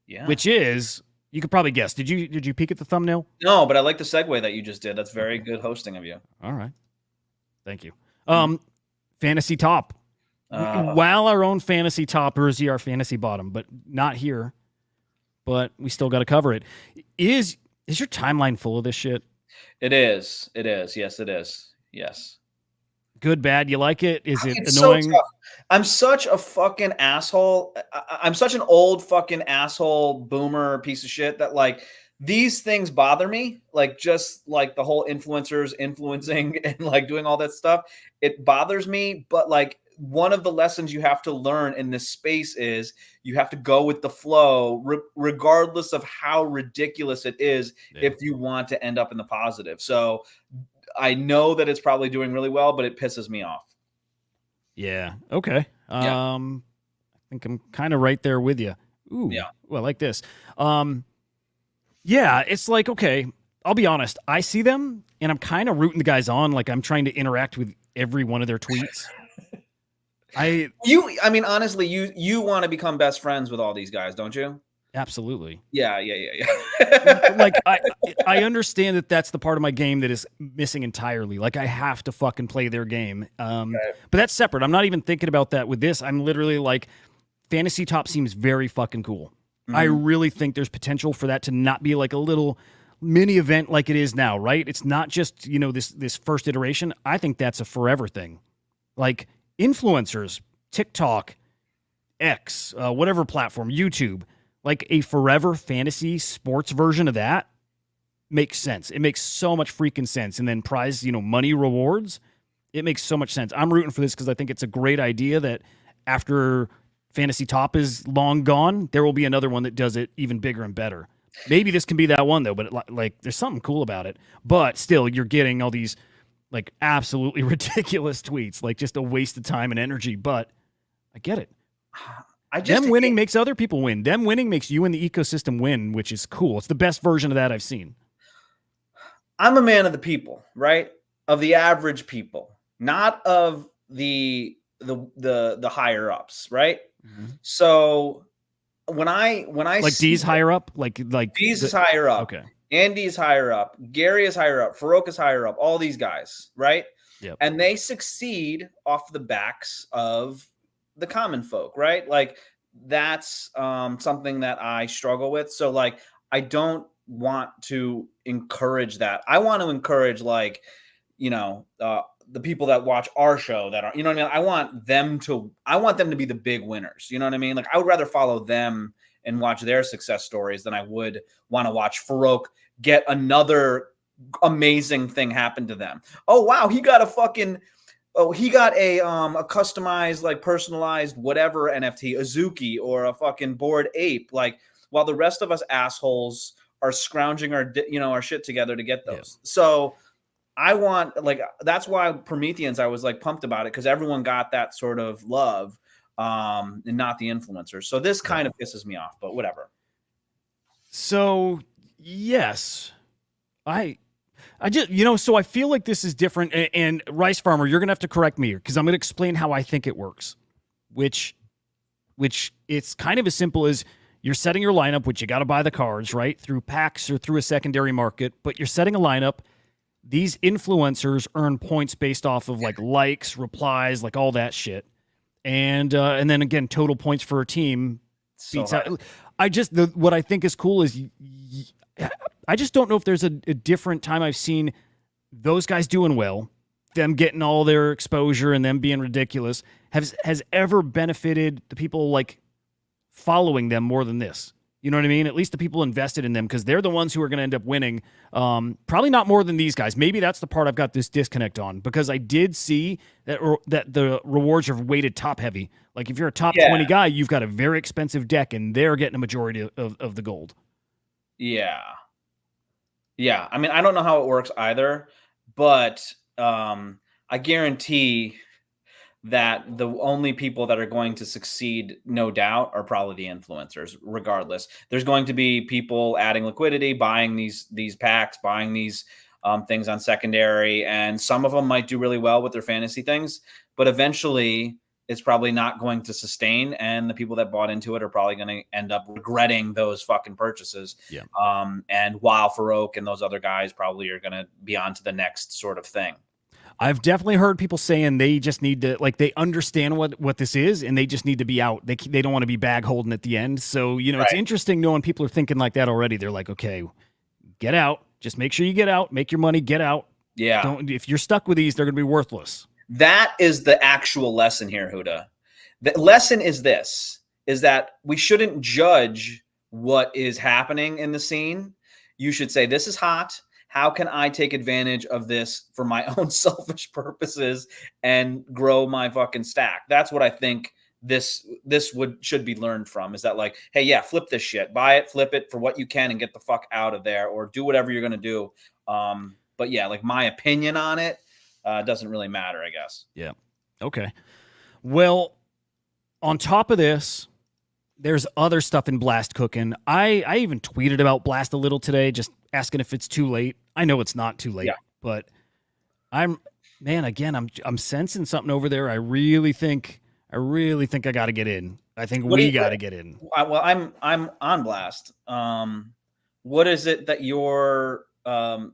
Yeah. Which is, you could probably guess. Did you peek at the thumbnail? No, but I like the segue that you just did. That's very good hosting of you. All right. Thank you. Fantasy top. While our own fantasy top is our fantasy bottom, but not here. But we still got to cover it. Is your timeline full of this shit? It is. It is. Yes, it is. Yes. Good, bad. You like it? Is it it's annoying? So I'm such a fucking asshole. I'm such an old fucking asshole boomer piece of shit that like these things bother me. Like just like the whole influencers influencing and like doing all that stuff. It bothers me. But like one of the lessons you have to learn in this space is you have to go with the flow, regardless of how ridiculous it is, if you want to end up in the positive. So I know that it's probably doing really well, but it pisses me off. Yeah. Okay. I think I'm kind of right there with you. Ooh. Yeah. Well, I like this. Yeah, it's like, okay, I'll be honest. I see them and I'm kind of rooting the guys on. Like I'm trying to interact with every one of their tweets. I mean, honestly, you want to become best friends with all these guys, don't you? Absolutely. Yeah. Like I understand that that's the part of my game that is missing entirely. Like I have to fucking play their game. But that's separate. I'm not even thinking about that with this. I'm literally like, fantasy top seems very fucking cool. Mm-hmm. I really think there's potential for that to not be like a little mini event like it is now, right? It's not just, this first iteration. I think that's a forever thing. Like influencers, TikTok, X, whatever platform, YouTube, like a forever fantasy sports version of that makes sense. It makes so much freaking sense. And then prize, money rewards. It makes so much sense. I'm rooting for this because I think it's a great idea that after Fantasy Top is long gone, there will be another one that does it even bigger and better. Maybe this can be that one though, but like there's something cool about it. But still, you're getting all these like absolutely ridiculous tweets, like just a waste of time and energy. But I get it. Them winning makes other people win. Them winning makes you and the ecosystem win, which is cool. It's the best version of that I've seen. I'm a man of the people, right? Of the average people, not of the higher ups, right? Mm-hmm. So when I like D's higher up, like D's is higher up. Okay. Andy's higher up. Gary is higher up. Farouk is higher up. All these guys, right? Yep. And they succeed off the backs of the common folk, right? Like that's something that I struggle with. So like I don't want to encourage that. I want to encourage like, the people that watch our show that are, you know what I mean? I want them to be the big winners. You know what I mean? Like I would rather follow them and watch their success stories than I would want to watch Farouk get another amazing thing happen to them. Oh, wow. He got a customized, like personalized, whatever NFT, Azuki or a fucking bored ape. Like while the rest of us assholes are scrounging our shit together to get those. Yeah. So I want that's why Prometheans, I was like pumped about it because everyone got that sort of love and not the influencers. So this kind of pisses me off, but whatever. So yes, I just, so I feel like this is different. And Rice Farmer, you're going to have to correct me here because I'm going to explain how I think it works, which it's kind of as simple as you're setting your lineup, which you got to buy the cards, right? Through packs or through a secondary market, but you're setting a lineup. These influencers earn points based off of like likes, replies, like all that shit. And then again, total points for a team beats out. What I think is cool is I just don't know if there's a different time I've seen those guys doing well, them getting all their exposure and them being ridiculous has ever benefited the people like following them more than this. You know what I mean? At least the people invested in them, because they're the ones who are going to end up winning. Probably not more than these guys. Maybe that's the part I've got this disconnect on, because I did see that the rewards are weighted top heavy. Like if you're a top 20 guy, you've got a very expensive deck, and they're getting a majority of the gold. Yeah. Yeah. I mean, I don't know how it works either, but I guarantee that the only people that are going to succeed, no doubt, are probably the influencers. Regardless, there's going to be people adding liquidity, buying these packs, buying these things on secondary, and some of them might do really well with their fantasy things, but eventually it's probably not going to sustain, and the people that bought into it are probably going to end up regretting those fucking purchases. Yeah. And while Farouk and those other guys probably are going to be on to the next sort of thing. I've definitely heard people saying they just need to, like, they understand what this is, and they just need to be out. They don't want to be bag holding at the end. So, you know, It's interesting knowing people are thinking like that already. They're like, okay, get out. Just make sure you get out. Make your money. Get out. Yeah. If you're stuck with these, they're going to be worthless. That is the actual lesson here, Huda. The lesson is that we shouldn't judge what is happening in the scene. You should say, this is hot. How can I take advantage of this for my own selfish purposes and grow my fucking stack? That's what I think this should be learned from, is that like, hey, yeah, flip this shit, buy it, flip it for what you can and get the fuck out of there, or do whatever you're going to do. But yeah, like my opinion on it doesn't really matter, I guess. Yeah. Okay. Well, on top of this, there's other stuff in Blast cooking. I even tweeted about Blast a little today, just asking if it's too late. I know it's not too late, but I'm sensing something over there. I really think I got to get in. I think we got to get in. Well, I'm on Blast. What is it that you're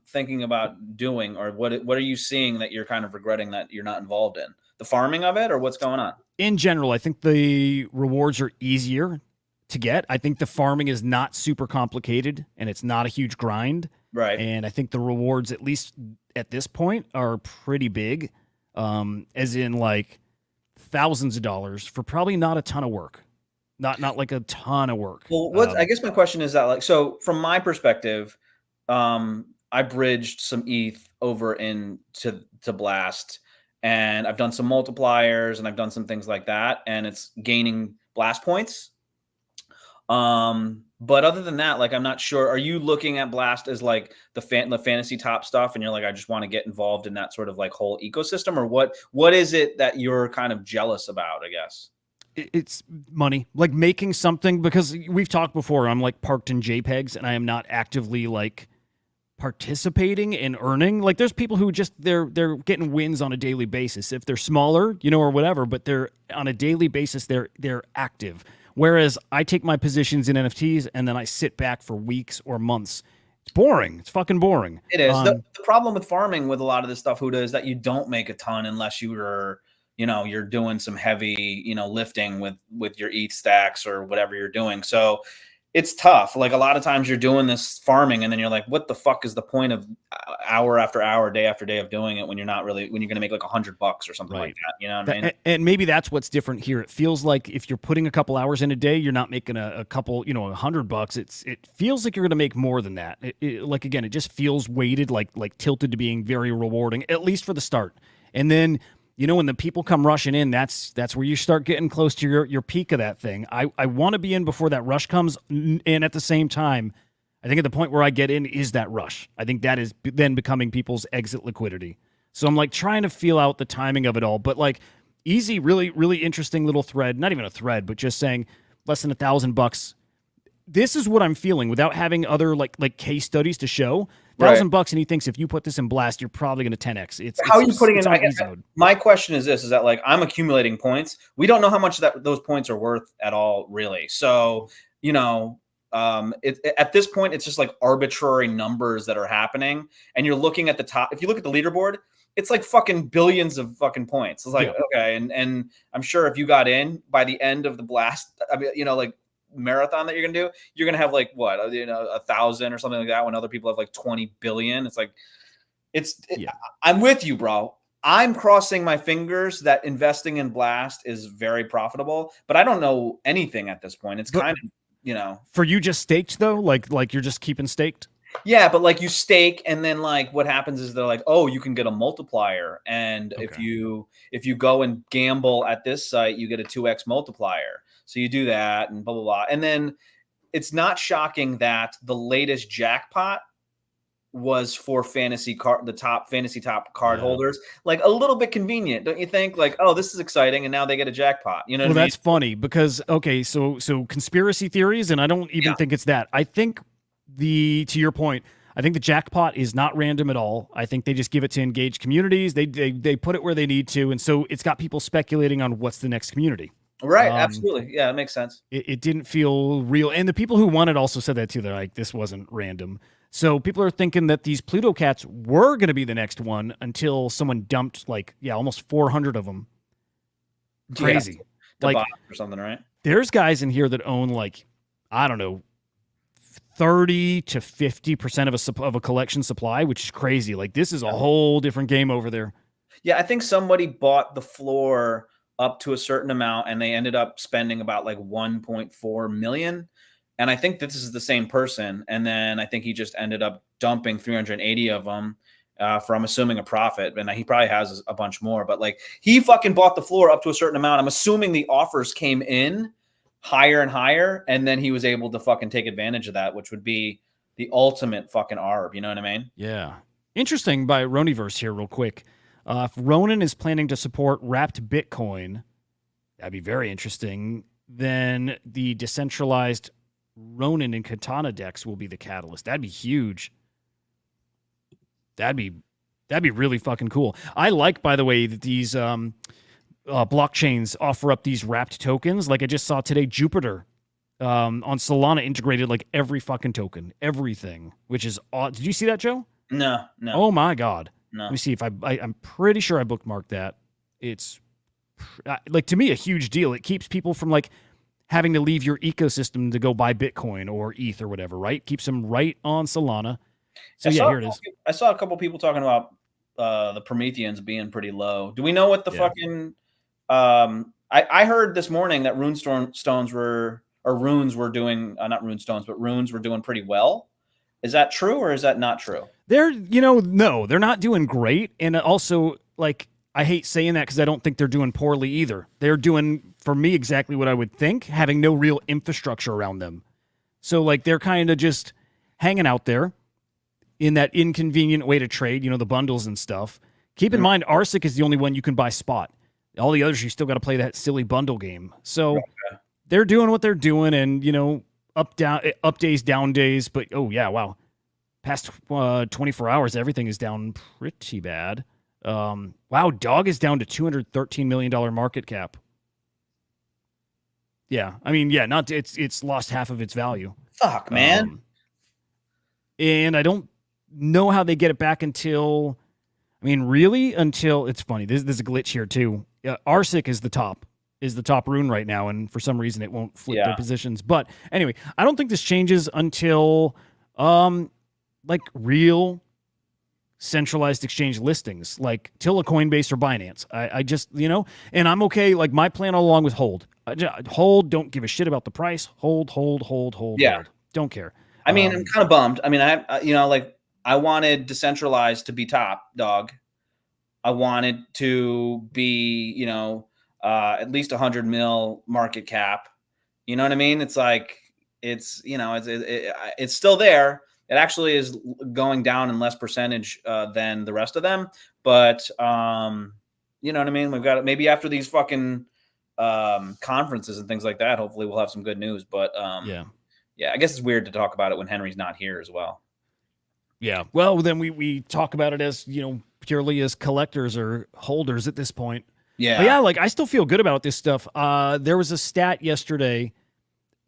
thinking about doing, or what are you seeing that you're kind of regretting that you're not involved in? The farming of it, or what's going on? In general, I think the rewards are easier to get. I think the farming is not super complicated, and it's not a huge grind. Right. And I think the rewards, at least at this point, are pretty big, as in like thousands of dollars for probably not a ton of work. Not like a ton of work. Well, I guess my question is that, like, so from my perspective, I bridged some ETH over into Blast, and I've done some multipliers, and I've done some things like that, and it's gaining Blast points. But other than that, like, I'm not sure. Are you looking at Blast as like the fantasy top stuff, and you're like, I just want to get involved in that sort of like whole ecosystem, or what is it that you're kind of jealous about, I guess? It's money, like making something, because we've talked before, I'm like parked in JPEGs, and I am not actively like participating in earning. Like there's people who just they're getting wins on a daily basis, if they're smaller, you know, or whatever, but they're on a daily basis, they're active. Whereas I take my positions in NFTs and then I sit back for weeks or months. It's boring. It's fucking boring. It is. The problem with farming with a lot of this stuff, Huda, is that you don't make a ton unless you're doing some heavy, lifting with your ETH stacks or whatever you're doing. So it's tough. Like a lot of times you're doing this farming and then you're like, what the fuck is the point of hour after hour, day after day of doing it when you're going to make like $100 or something like that. You know what I mean? And maybe that's what's different here. It feels like if you're putting a couple hours in a day, you're not making a couple, $100. It feels like you're going to make more than that. Like, again, it just feels weighted, like tilted to being very rewarding, at least for the start. And then, when the people come rushing in, that's where you start getting close to your peak of that thing. I want to be in before that rush comes, and at the same time, I think at the point where I get in is that rush. I think that is then becoming people's exit liquidity. So I'm like trying to feel out the timing of it all, but like easy, really, really interesting little thread, not even a thread, but just saying less than $1,000. This is what I'm feeling without having other like case studies to show. $1,000, and he thinks if you put this in Blast, you're probably going to 10x. How are you putting it? My question is this: is that like I'm accumulating points? We don't know how much those points are worth at all, really. So you know, at this point, it's just like arbitrary numbers that are happening. And you're looking at the top. If you look at the leaderboard, it's like fucking billions of fucking points. It's like, okay. And I'm sure if you got in by the end of the blast, I mean, you know, like marathon that you're going to do, you're going to have like what, you know, 1,000 or something like that when other people have like 20 billion. It's like, I'm with you, bro. I'm crossing my fingers that investing in Blast is very profitable, but I don't know anything at this point. It's kind of, you know, for you just staked though, like you're just keeping staked. Yeah, but like you stake, and then like what happens is they're like, oh, you can get a multiplier, and if you go and gamble at this site, you get a 2x multiplier. So you do that, and blah blah blah, and then it's not shocking that the latest jackpot was for the top fantasy card holders. Like a little bit convenient, don't you think? Like, oh, this is exciting, and now they get a jackpot. You know what I mean? That's funny because so conspiracy theories, and I don't even think it's that. I think to your point, I think the jackpot is not random at all. I think they just give it to engaged communities. They put it where they need to, and so it's got people speculating on what's the next community. Right, absolutely. Yeah, it makes sense. It didn't feel real, and the people who won it also said that too. They're like, this wasn't random. So people are thinking that these Pluto cats were going to be the next one until someone dumped almost 400 of them. Crazy, like or something, right? There's guys in here that own like, I don't know, 30 to 50% of a collection supply, which is crazy. Like this is a whole different game over there. Yeah, I think somebody bought the floor up to a certain amount, and they ended up spending about like 1.4 million. And I think this is the same person. And then I think he just ended up dumping 380 of them for, I'm assuming, a profit. And he probably has a bunch more. But like he fucking bought the floor up to a certain amount. I'm assuming the offers came in higher and higher. And then he was able to fucking take advantage of that, which would be the ultimate fucking arb. You know what I mean? Yeah. Interesting by Roniverse here real quick. If Ronin is planning to support wrapped Bitcoin, that'd be very interesting. Then the decentralized Ronin and Katana decks will be the catalyst. That'd be huge. That'd be really fucking cool. I like, by the way, that these blockchains offer up these wrapped tokens. Like I just saw today, Jupiter on Solana integrated like every fucking token, everything, which is odd. Did you see that, Joe? No. Oh my God. No. Let me see if I'm pretty sure I bookmarked that. It's like, to me, a huge deal. It keeps people from like having to leave your ecosystem to go buy Bitcoin or ETH or whatever, right? Keeps them right on Solana. So here it is. I saw a couple people talking about the Prometheans being pretty low. Do we know what the fucking? I heard this morning that runes were doing runes were doing pretty well. Is that true or is that not true? No, they're not doing great. And also, like, I hate saying that because I don't think they're doing poorly either. They're doing, for me, exactly what I would think, having no real infrastructure around them. So, like, they're kind of just hanging out there in that inconvenient way to trade, the bundles and stuff. Keep in mind, Arsic is the only one you can buy spot. All the others, you still got to play that silly bundle game. So they're doing what they're doing, and, up days, down days. But, oh, yeah, wow. Past 24 hours, everything is down pretty bad. Wow, Dog is down to $213 million market cap. Yeah, I mean, yeah, it's lost half of its value. Fuck, man. And I don't know how they get it back until it's funny. There's a glitch here too. Arsic is the top rune right now, and for some reason it won't flip their positions. But anyway, I don't think this changes until like real centralized exchange listings, like till a Coinbase or Binance. I just, and I'm okay. Like my plan all along was hold. Hold, don't give a shit about the price. Hold. Yeah. Hold. Don't care. I mean, I'm kind of bummed. I mean, I wanted decentralized to be top dog. I wanted to be, at least 100 mil market cap. You know what I mean? It's like, it's still there. It actually is going down in less percentage than the rest of them. But, you know what I mean? We've got it. Maybe after these fucking conferences and things like that, hopefully we'll have some good news. But yeah, I guess it's weird to talk about it when Henry's not here as well. Yeah. Well, then we talk about it as, purely as collectors or holders at this point. Yeah. But yeah, like I still feel good about this stuff. There was a stat yesterday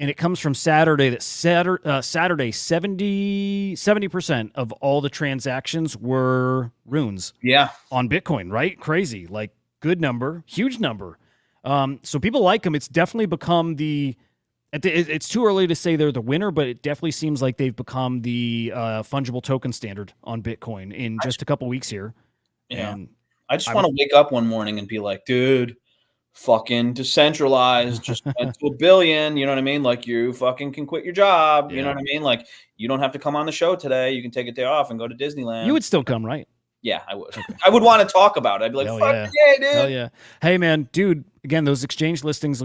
and it comes from Saturday. That Saturday 70% of all the transactions were runes Yeah. on Bitcoin, right? Crazy, like good number, huge number. So people like them. It's definitely become it's too early to say they're the winner, but it definitely seems like they've become the fungible token standard on Bitcoin in just a couple weeks here. Yeah. And I just want to wake up one morning and be like, dude, fucking decentralized just went to 1 billion. You know what I mean? Like, you fucking can quit your job. You know Yeah. what I mean? Like, you don't have to come on the show today. You can take a day off and go to Disneyland. you would still come, right? Yeah, I would. I would want to talk about it. I'd be like, Hell fuck yeah. yeah, dude. Hell yeah. Hey man, dude, again, those exchange listings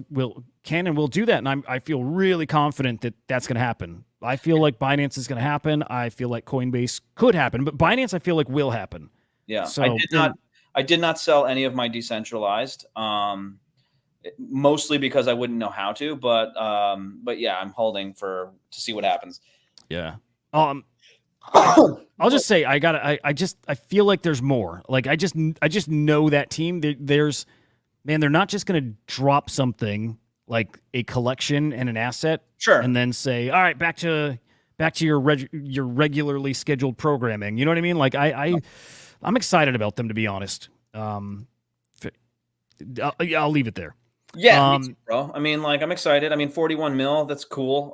can and will do that. And I feel really confident that that's going to happen. I feel like Binance is going to happen. I feel like Coinbase could happen, but Binance I feel like will happen. Yeah. So I did not sell any of my decentralized. Mostly because I wouldn't know how to, but yeah, I'm holding to see what happens. Yeah. I'll just say I feel like there's more. Like I just know that team. They're not just gonna drop something like a collection and an asset, Sure, and then say, all right, back to your regularly scheduled programming. You know what I mean? Like I'm excited about them, to be honest. I'll leave it there. Yeah, me too, bro. I mean, like, I'm excited. I mean, 41 mil, that's cool.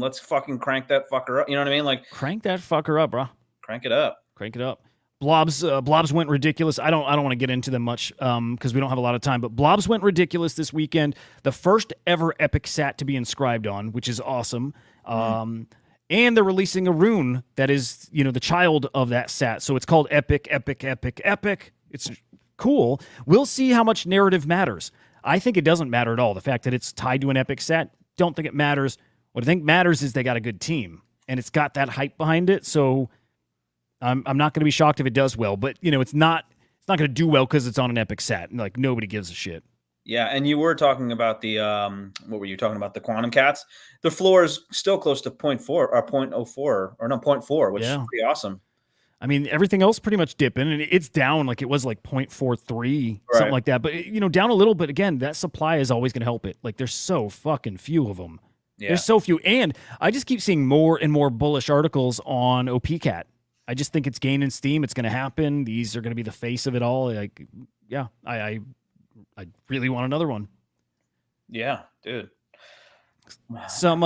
Let's fucking crank that fucker up. You know what I mean? Like, crank that fucker up, bro. Crank it up. Crank it up. Blobs went ridiculous. I don't want to get into them much because we don't have a lot of time. But Blobs went ridiculous this weekend. The first ever epic sat to be inscribed on, which is awesome. And they're releasing a rune that is, the child of that sat. So it's called Epic, Epic, Epic, Epic. It's cool. We'll see how much narrative matters. I think it doesn't matter at all. The fact that it's tied to an epic sat, don't think it matters. What I think matters is they got a good team, and it's got that hype behind it. So I'm not going to be shocked if it does well. But it's not going to do well because it's on an epic sat. Like, nobody gives a shit. Yeah, and you were talking about the what were you talking about? The quantum cats. The floor is still close to 0.4 or 0.04 or no 0.4, which is pretty awesome. I mean, everything else pretty much dipping, and it's down like it was like 0.43, something like that. But, down a little bit. Again, that supply is always going to help it. Like, there's so fucking few of them. Yeah. There's so few. And I just keep seeing more and more bullish articles on OPCat. I just think it's gaining steam. It's going to happen. These are going to be the face of it all. Like, yeah, I really want another one. Yeah, dude. Some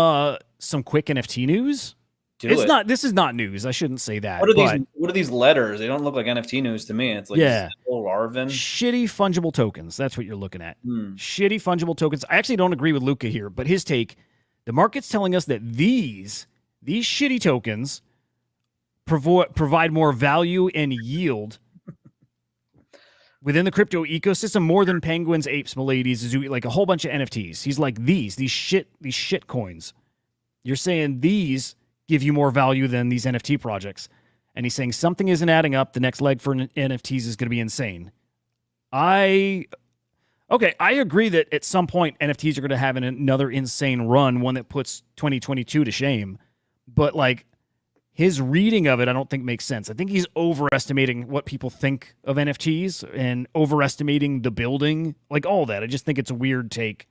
quick NFT news. This is not news. I shouldn't say that. What are these letters? They don't look like NFT news to me. It's like Larvin. Shitty fungible tokens. That's what you're looking at. Shitty fungible tokens. I actually don't agree with Luca here, but his take, the market's telling us that these shitty tokens provide more value and yield within the crypto ecosystem more than penguins, apes, miladies, like a whole bunch of NFTs. He's like, these shit coins. You're saying these give you more value than these NFT projects. And he's saying something isn't adding up. The next leg for NFTs is going to be insane. I agree that at some point NFTs are going to have another insane run, one that puts 2022 to shame. But like, his reading of it, I don't think makes sense. I think he's overestimating what people think of NFTs and overestimating the building, like all that. I just think it's a weird take.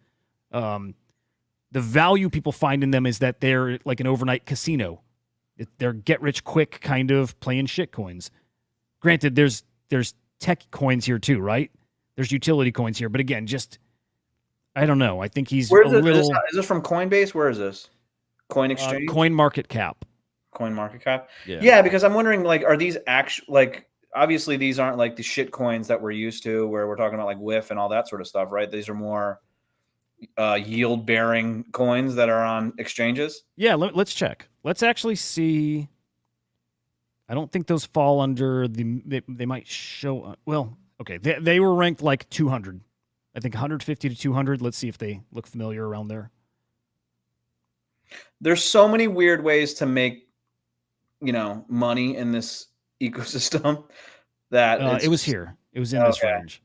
The value people find in them is that they're like an overnight casino. They're get-rich-quick kind of playing shit coins. Granted, there's tech coins here too, right? There's utility coins here. But again, I don't know. I think he's Is this from Coinbase? Where is this? Coin Exchange? Coin Market Cap. Coin Market Cap? Yeah, because I'm wondering, like, are these obviously these aren't like the shit coins that we're used to where we're talking about like WIF and all that sort of stuff, right? These are more yield bearing coins that are on exchanges. Yeah, let's check. Let's actually see. I don't think those fall under they might show. Well, okay, they were ranked like 200. I think 150 to 200. Let's see if they look familiar around there. There's so many weird ways to make money in this ecosystem that it was here. It was in this range.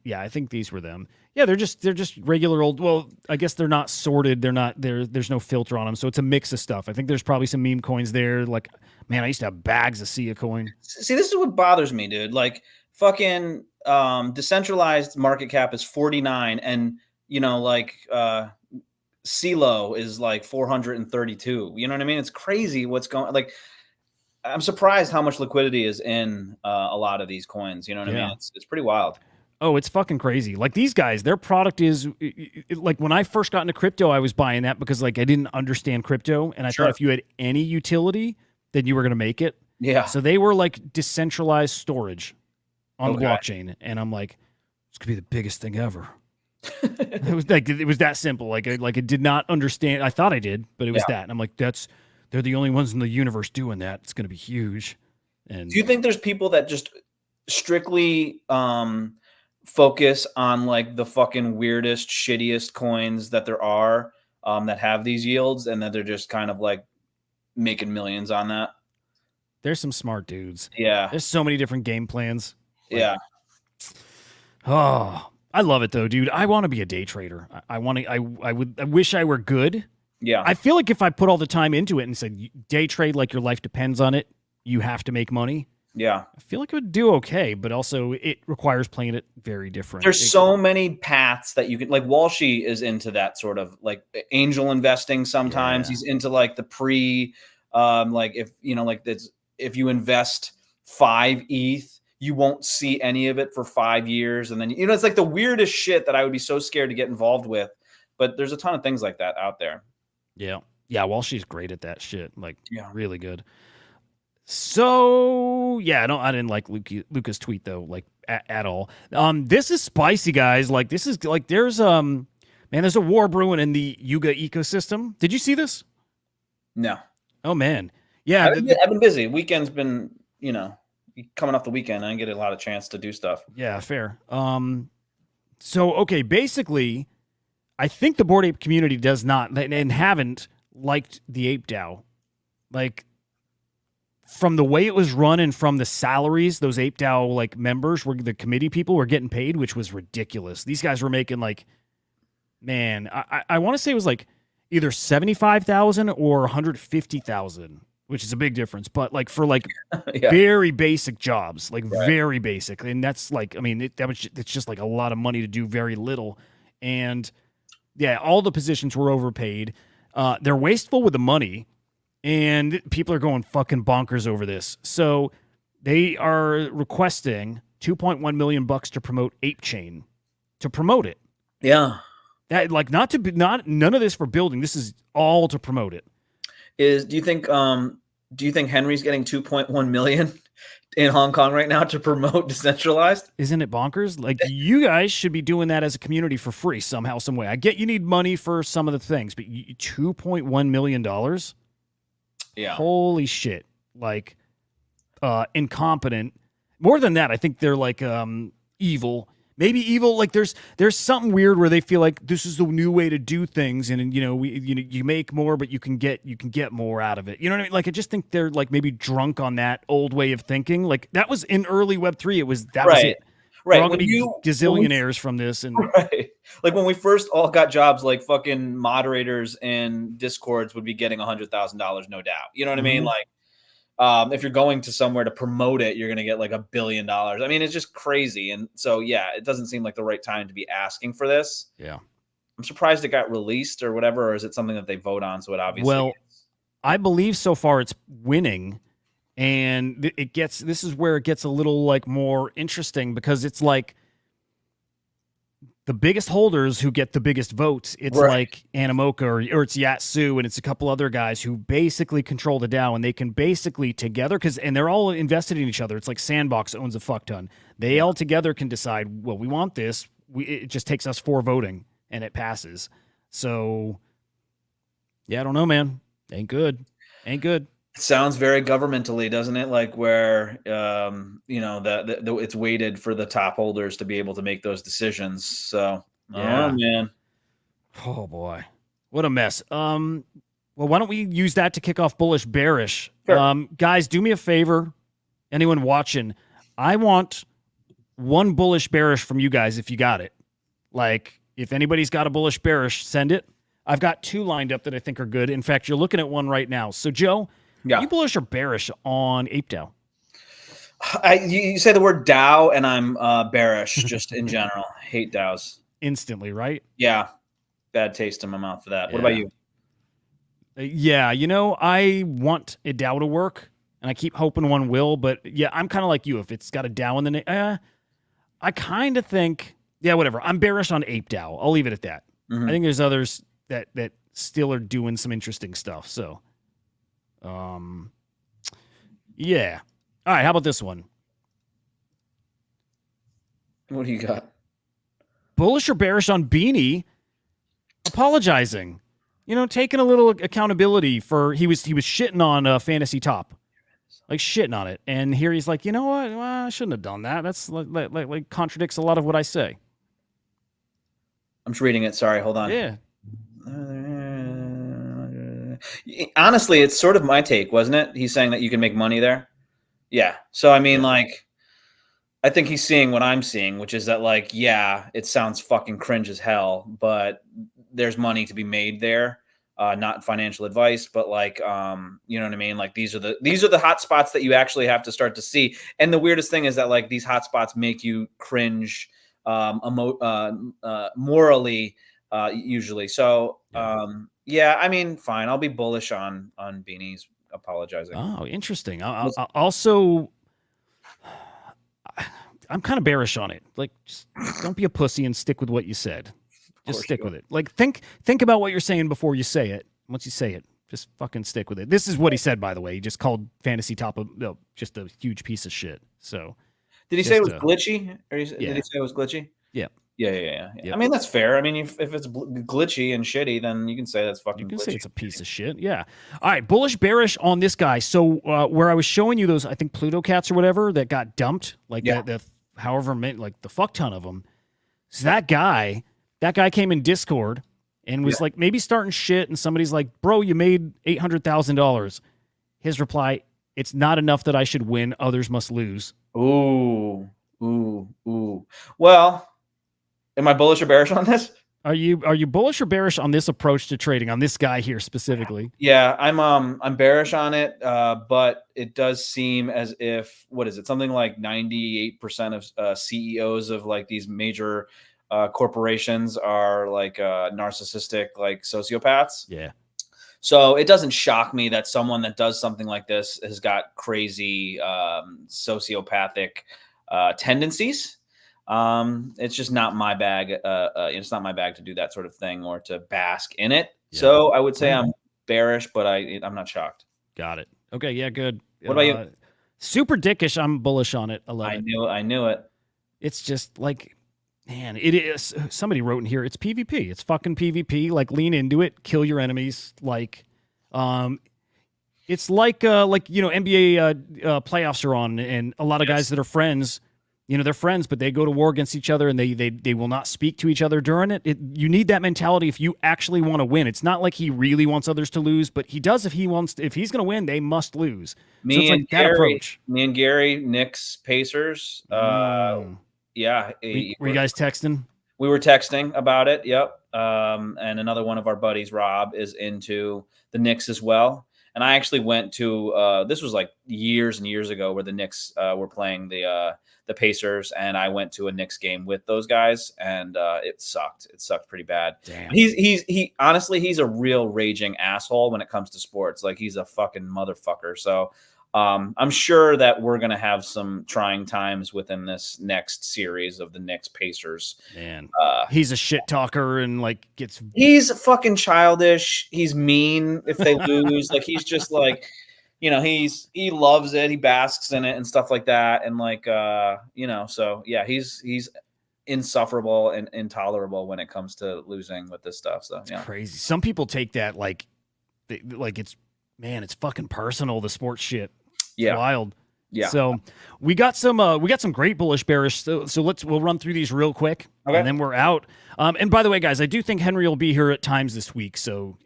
Yeah, I think these were them. Yeah, they're just regular old. Well, I guess they're not sorted. There's no filter on them, so it's a mix of stuff. I think there's probably some meme coins there. Like, man, I used to have bags of Sia coin. See, this is what bothers me, dude. Like, fucking decentralized market cap is 49, and like CeeLo is like 432. You know what I mean? It's crazy what's going. Like, I'm surprised how much liquidity is in a lot of these coins. You know what I mean? It's pretty wild. Oh, it's fucking crazy. Like these guys, their product is like when I first got into crypto, I was buying that because like I didn't understand crypto, and I thought if you had any utility, then you were gonna make it. Yeah. So they were like decentralized storage on the blockchain, and I'm like, this could be the biggest thing ever. it was that simple. Like I did not understand. I thought I did, but it was that, and I'm like, they're the only ones in the universe doing that. It's gonna be huge. And do you think there's people that just strictly focus on like the fucking weirdest, shittiest coins that there are that have these yields, and that they're just kind of like making millions on that? There's some smart dudes. Yeah. There's so many different game plans. Like, yeah. Oh, I love it though, dude. I want to be a day trader. I wish I were good. Yeah. I feel like if I put all the time into it and said day trade like your life depends on it, you have to make money. Yeah. I feel like it would do okay, but also it requires playing it very different. There's so many paths that you can, like Walshy is into that sort of like angel investing. Sometimes he's into like the like if like this, if you invest 5 ETH, you won't see any of it for 5 years. And then, it's like the weirdest shit that I would be so scared to get involved with. But there's a ton of things like that out there. Yeah. Yeah. Walshy's great at that shit. Like, really good. So yeah, I didn't like Luca's tweet though, like at all. This is spicy, guys. Like this is like there's a war brewing in the Yuga ecosystem. Did you see this? No. Oh man, yeah. I've been busy. Weekend's been coming off the weekend. I didn't get a lot of chance to do stuff. Yeah, fair. So okay, basically, I think the Bored Ape community does not and haven't liked the ApeDAO, like. From the way it was run and from the salaries, those ApeDAO like members were the committee people were getting paid, which was ridiculous. These guys were making like, man, I want to say it was like either 75,000 or 150,000, which is a big difference. But like for like very basic jobs, like very basic, and that's like, I mean, it's just like a lot of money to do very little, and yeah, all the positions were overpaid. They're wasteful with the money. And people are going fucking bonkers over this. So they are requesting $2.1 million to promote ApeChain, to promote it. Yeah. That like none of this for building. This is all to promote it. Do you think Henry's getting 2.1 million in Hong Kong right now to promote decentralized? Isn't it bonkers? Like you guys should be doing that as a community for free somehow, some way. I get you need money for some of the things, but $2.1 million? Yeah. Holy shit. Like incompetent. More than that, I think they're like evil. Maybe evil, like there's something weird where they feel like this is the new way to do things, and you make more, but you can get more out of it. You know what I mean? Like I just think they're like maybe drunk on that old way of thinking. Like that was in early Web3. It was that was it. Right. We're all gonna be gazillionaires from this, and like when we first all got jobs, like fucking moderators and Discords would be getting $100,000, no doubt. You know what I mean? Like, if you're going to somewhere to promote it, you're gonna get like $1 billion. I mean, it's just crazy. And so yeah, it doesn't seem like the right time to be asking for this. Yeah, I'm surprised it got released or whatever, or is it something that they vote on? So it obviously I believe so far it's winning. And this is where it gets a little like more interesting, because it's like the biggest holders who get the biggest votes. It's like Animoca or it's Yatsu, and it's a couple other guys who basically control the DAO, and they can basically together, and they're all invested in each other. It's like Sandbox owns a fuck ton. They all together can decide, well, we want this. It just takes us 4 voting and it passes. So yeah, I don't know, man. Ain't good. It sounds very governmentally, doesn't it? Like where, it's weighted for the top holders to be able to make those decisions. So, yeah, oh man. Oh boy, what a mess. Well, why don't we use that to kick off bullish bearish? Sure. Guys, do me a favor. Anyone watching, I want one bullish bearish from you guys if you got it. Like if anybody's got a bullish bearish, send it. I've got 2 lined up that I think are good. In fact, you're looking at one right now. So Joe, you bullish or bearish on ApeDAO? You say the word DAO, and I'm bearish just in general. I hate DAOs. Instantly, right? Yeah, bad taste in my mouth for that. What about you? Yeah, I want a DAO to work, and I keep hoping one will. But yeah, I'm kind of like you. If it's got a DAO in the name, I kind of think, yeah, whatever. I'm bearish on ApeDAO. I'll leave it at that. I think there's others that still are doing some interesting stuff. So, yeah. All right, how about this one? What do you got? Bullish or bearish on Beanie apologizing? Taking a little accountability for he was shitting on Fantasy Top, like shitting on it, and here he's like, you know what? Well, I shouldn't have done that. That's like contradicts a lot of what I say. I'm just reading it. Sorry, hold on. Yeah. Honestly, it's sort of my take, wasn't it? He's saying that you can make money there. Yeah. So I mean, like, I think he's seeing what I'm seeing, which is that, like, yeah, it sounds fucking cringe as hell, but there's money to be made there. Not financial advice, but like, you know what I mean? Like, these are the hot spots that you actually have to start to see. And the weirdest thing is that, like, these hot spots make you cringe, morally, usually. So, yeah, I mean, fine. I'll be bullish on Beanie's apologizing. Oh, interesting. I also, I'm kind of bearish on it. Like, just don't be a pussy and stick with what you said. Just stick with it. Like, think about what you're saying before you say it. Once you say it, just fucking stick with it. This is what he said, by the way. He just called Fantasy Top just a huge piece of shit. So, did he say it was glitchy? Or did he say it was glitchy? Yeah. Yeah. I mean, that's fair. I mean, if it's glitchy and shitty, then you can say that's fucking. You can glitchy. say it's a piece of shit. Yeah. All right, bullish, bearish on this guy. So where I was showing you those, I think Pluto cats or whatever that got dumped, like the however many, like the fuck ton of them. So that guy came in Discord and was like maybe starting shit, and somebody's like, "Bro, you made $800,000." His reply: "It's not enough that I should win. Others must lose." Ooh. Well. Am I bullish or bearish on this? Are you bullish or bearish on this approach to trading, on this guy here specifically? Yeah, I'm bearish on it, but it does seem as if, what is it? Something like 98% of CEOs of like these major corporations are like narcissistic, like sociopaths. Yeah. So it doesn't shock me that someone that does something like this has got crazy sociopathic tendencies. It's just not my bag. It's not my bag to do that sort of thing or to bask in it. Yeah. So I would say I'm bearish, but I'm not shocked. Got it. Okay. Yeah. Good. What about you? Super dickish. I'm bullish on it. I love it. I knew it. It's just like, man, it is. Somebody wrote in here, it's PvP. It's fucking PvP. Like, lean into it. Kill your enemies. Like, it's like NBA playoffs are on, and a lot of guys that are friends. They're friends, but they go to war against each other, and they will not speak to each other during it. You need that mentality if you actually want to win. It's not like he really wants others to lose, but he does if he's going to win, they must lose. Me and Gary, Knicks, Pacers. Yeah. Were you guys texting? We were texting about it. Yep. And another one of our buddies, Rob, is into the Knicks as well. And I actually went to this was like years and years ago, where the Knicks were playing the Pacers, and I went to a Knicks game with those guys, and it sucked. It sucked pretty bad. Damn. He honestly, he's a real raging asshole when it comes to sports. Like, he's a fucking motherfucker. So I'm sure that we're gonna have some trying times within this next series of the Knicks Pacers. Man, he's a shit talker and like he's fucking childish. He's mean if they lose. Like, he's just like, he loves it. He basks in it and stuff like that. And like, so yeah, he's insufferable and intolerable when it comes to losing with this stuff. So yeah, crazy. Some people take that like it's fucking personal. The sports shit. It's wild. Yeah. So we got some great bullish bearish. So we'll run through these real quick, and then we're out. And by the way, guys, I do think Henry will be here at times this week. So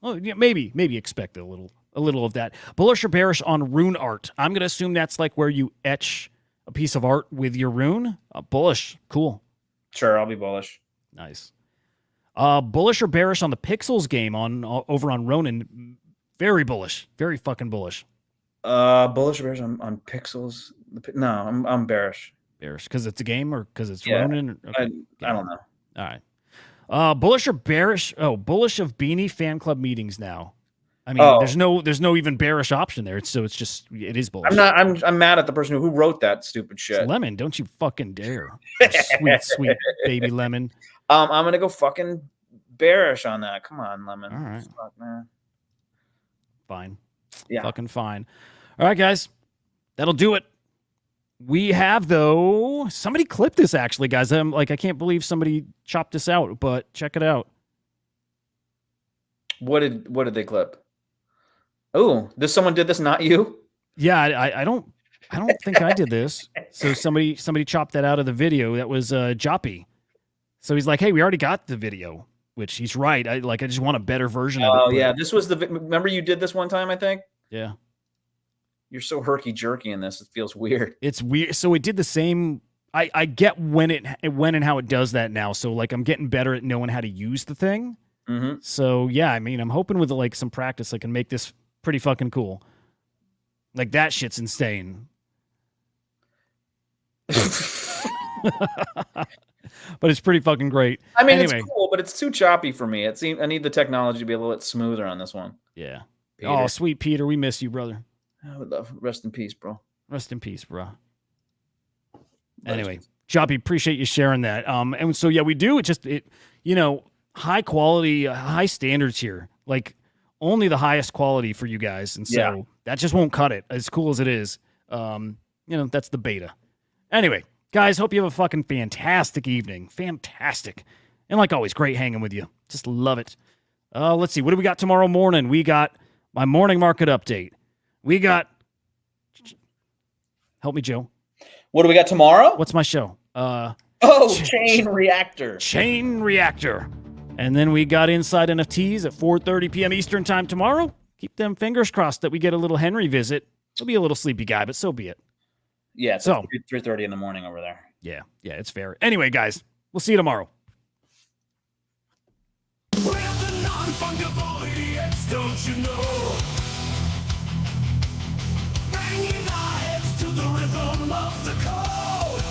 maybe expect a little of that. Bullish or bearish on rune art? I'm going to assume that's like where you etch a piece of art with your rune. Bullish. Cool. Sure, I'll be bullish. Nice. Bullish or bearish on the Pixels game over on Ronin? Very bullish. Very fucking bullish. Bullish or bearish on pixels? No, I'm bearish. Bearish because it's a game or because it's Yeah. Ronin? Okay. I don't know. All right. Bullish or bearish? Oh, bullish of Beanie fan club meetings now. I mean, there's no even bearish option there. It is bullish. I'm mad at the person who wrote that stupid shit. It's Lemon, don't you fucking dare. Sweet baby Lemon. I'm gonna go fucking bearish on that. Come on, Lemon. All right. Fuck, man. Fine. Yeah. Fucking fine. All right, guys. That'll do it. We have, though, somebody clipped this actually, guys. I can't believe somebody chopped this out, but check it out. What did they clip? Oh, someone did this, not you? Yeah, I don't think I did this. So somebody chopped that out of the video. That was Joppy. So he's like, hey, we already got the video, which he's right. I just want a better version of it. Oh yeah, this was remember you did this one time, I think? Yeah. You're so herky-jerky in this. It feels weird. It's weird. So it did the same. I get when and how it does that now. So I'm getting better at knowing how to use the thing. Mm-hmm. So yeah, I mean, I'm hoping with some practice, I can make this pretty fucking cool. Like that shit's insane. But it's pretty fucking great. I mean, anyway. It's cool, but it's too choppy for me. I need the technology to be a little bit smoother on this one. Yeah. Peter. Oh, sweet Peter, we miss you, brother. I would love rest in peace, bro. Rest in peace, bro. Anyway, Joppy, appreciate you sharing that. And so yeah, we do. High quality, high standards here. Like only the highest quality for you guys, and so that just won't cut it. As cool as it is, that's the beta. Anyway, guys, hope you have a fucking fantastic evening. Fantastic, and like always, great hanging with you. Just love it. Let's see, what do we got tomorrow morning? We got my morning market update. We got. Help me, Joe. What do we got tomorrow? What's my show? Chain Reactor. Chain Reactor. And then we got Inside NFTs at 4:30 p.m. Eastern time tomorrow. Keep them fingers crossed that we get a little Henry visit. He'll be a little sleepy guy, but so be it. Yeah, it's 3:30 in the morning over there. Yeah, it's fair. Anyway, guys, we'll see you tomorrow. We're the non-fungible idiots, don't you know? Banging our heads to the rhythm of the code.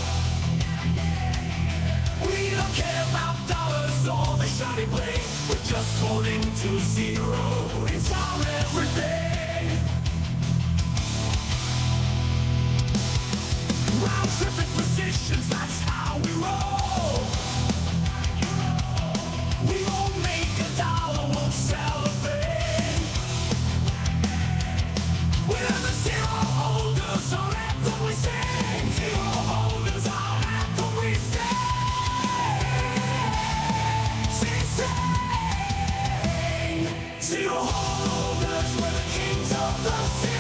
We don't care about dollars or the shiny blade. We're just holding to zero. It's our everything. Round tripping positions, that's how we roll. We won't make $1, won't sell a thing. We're the zero holders, our anthem we sing. Zero holders, our anthem we sing. Zero holders, we're the kings of the sea.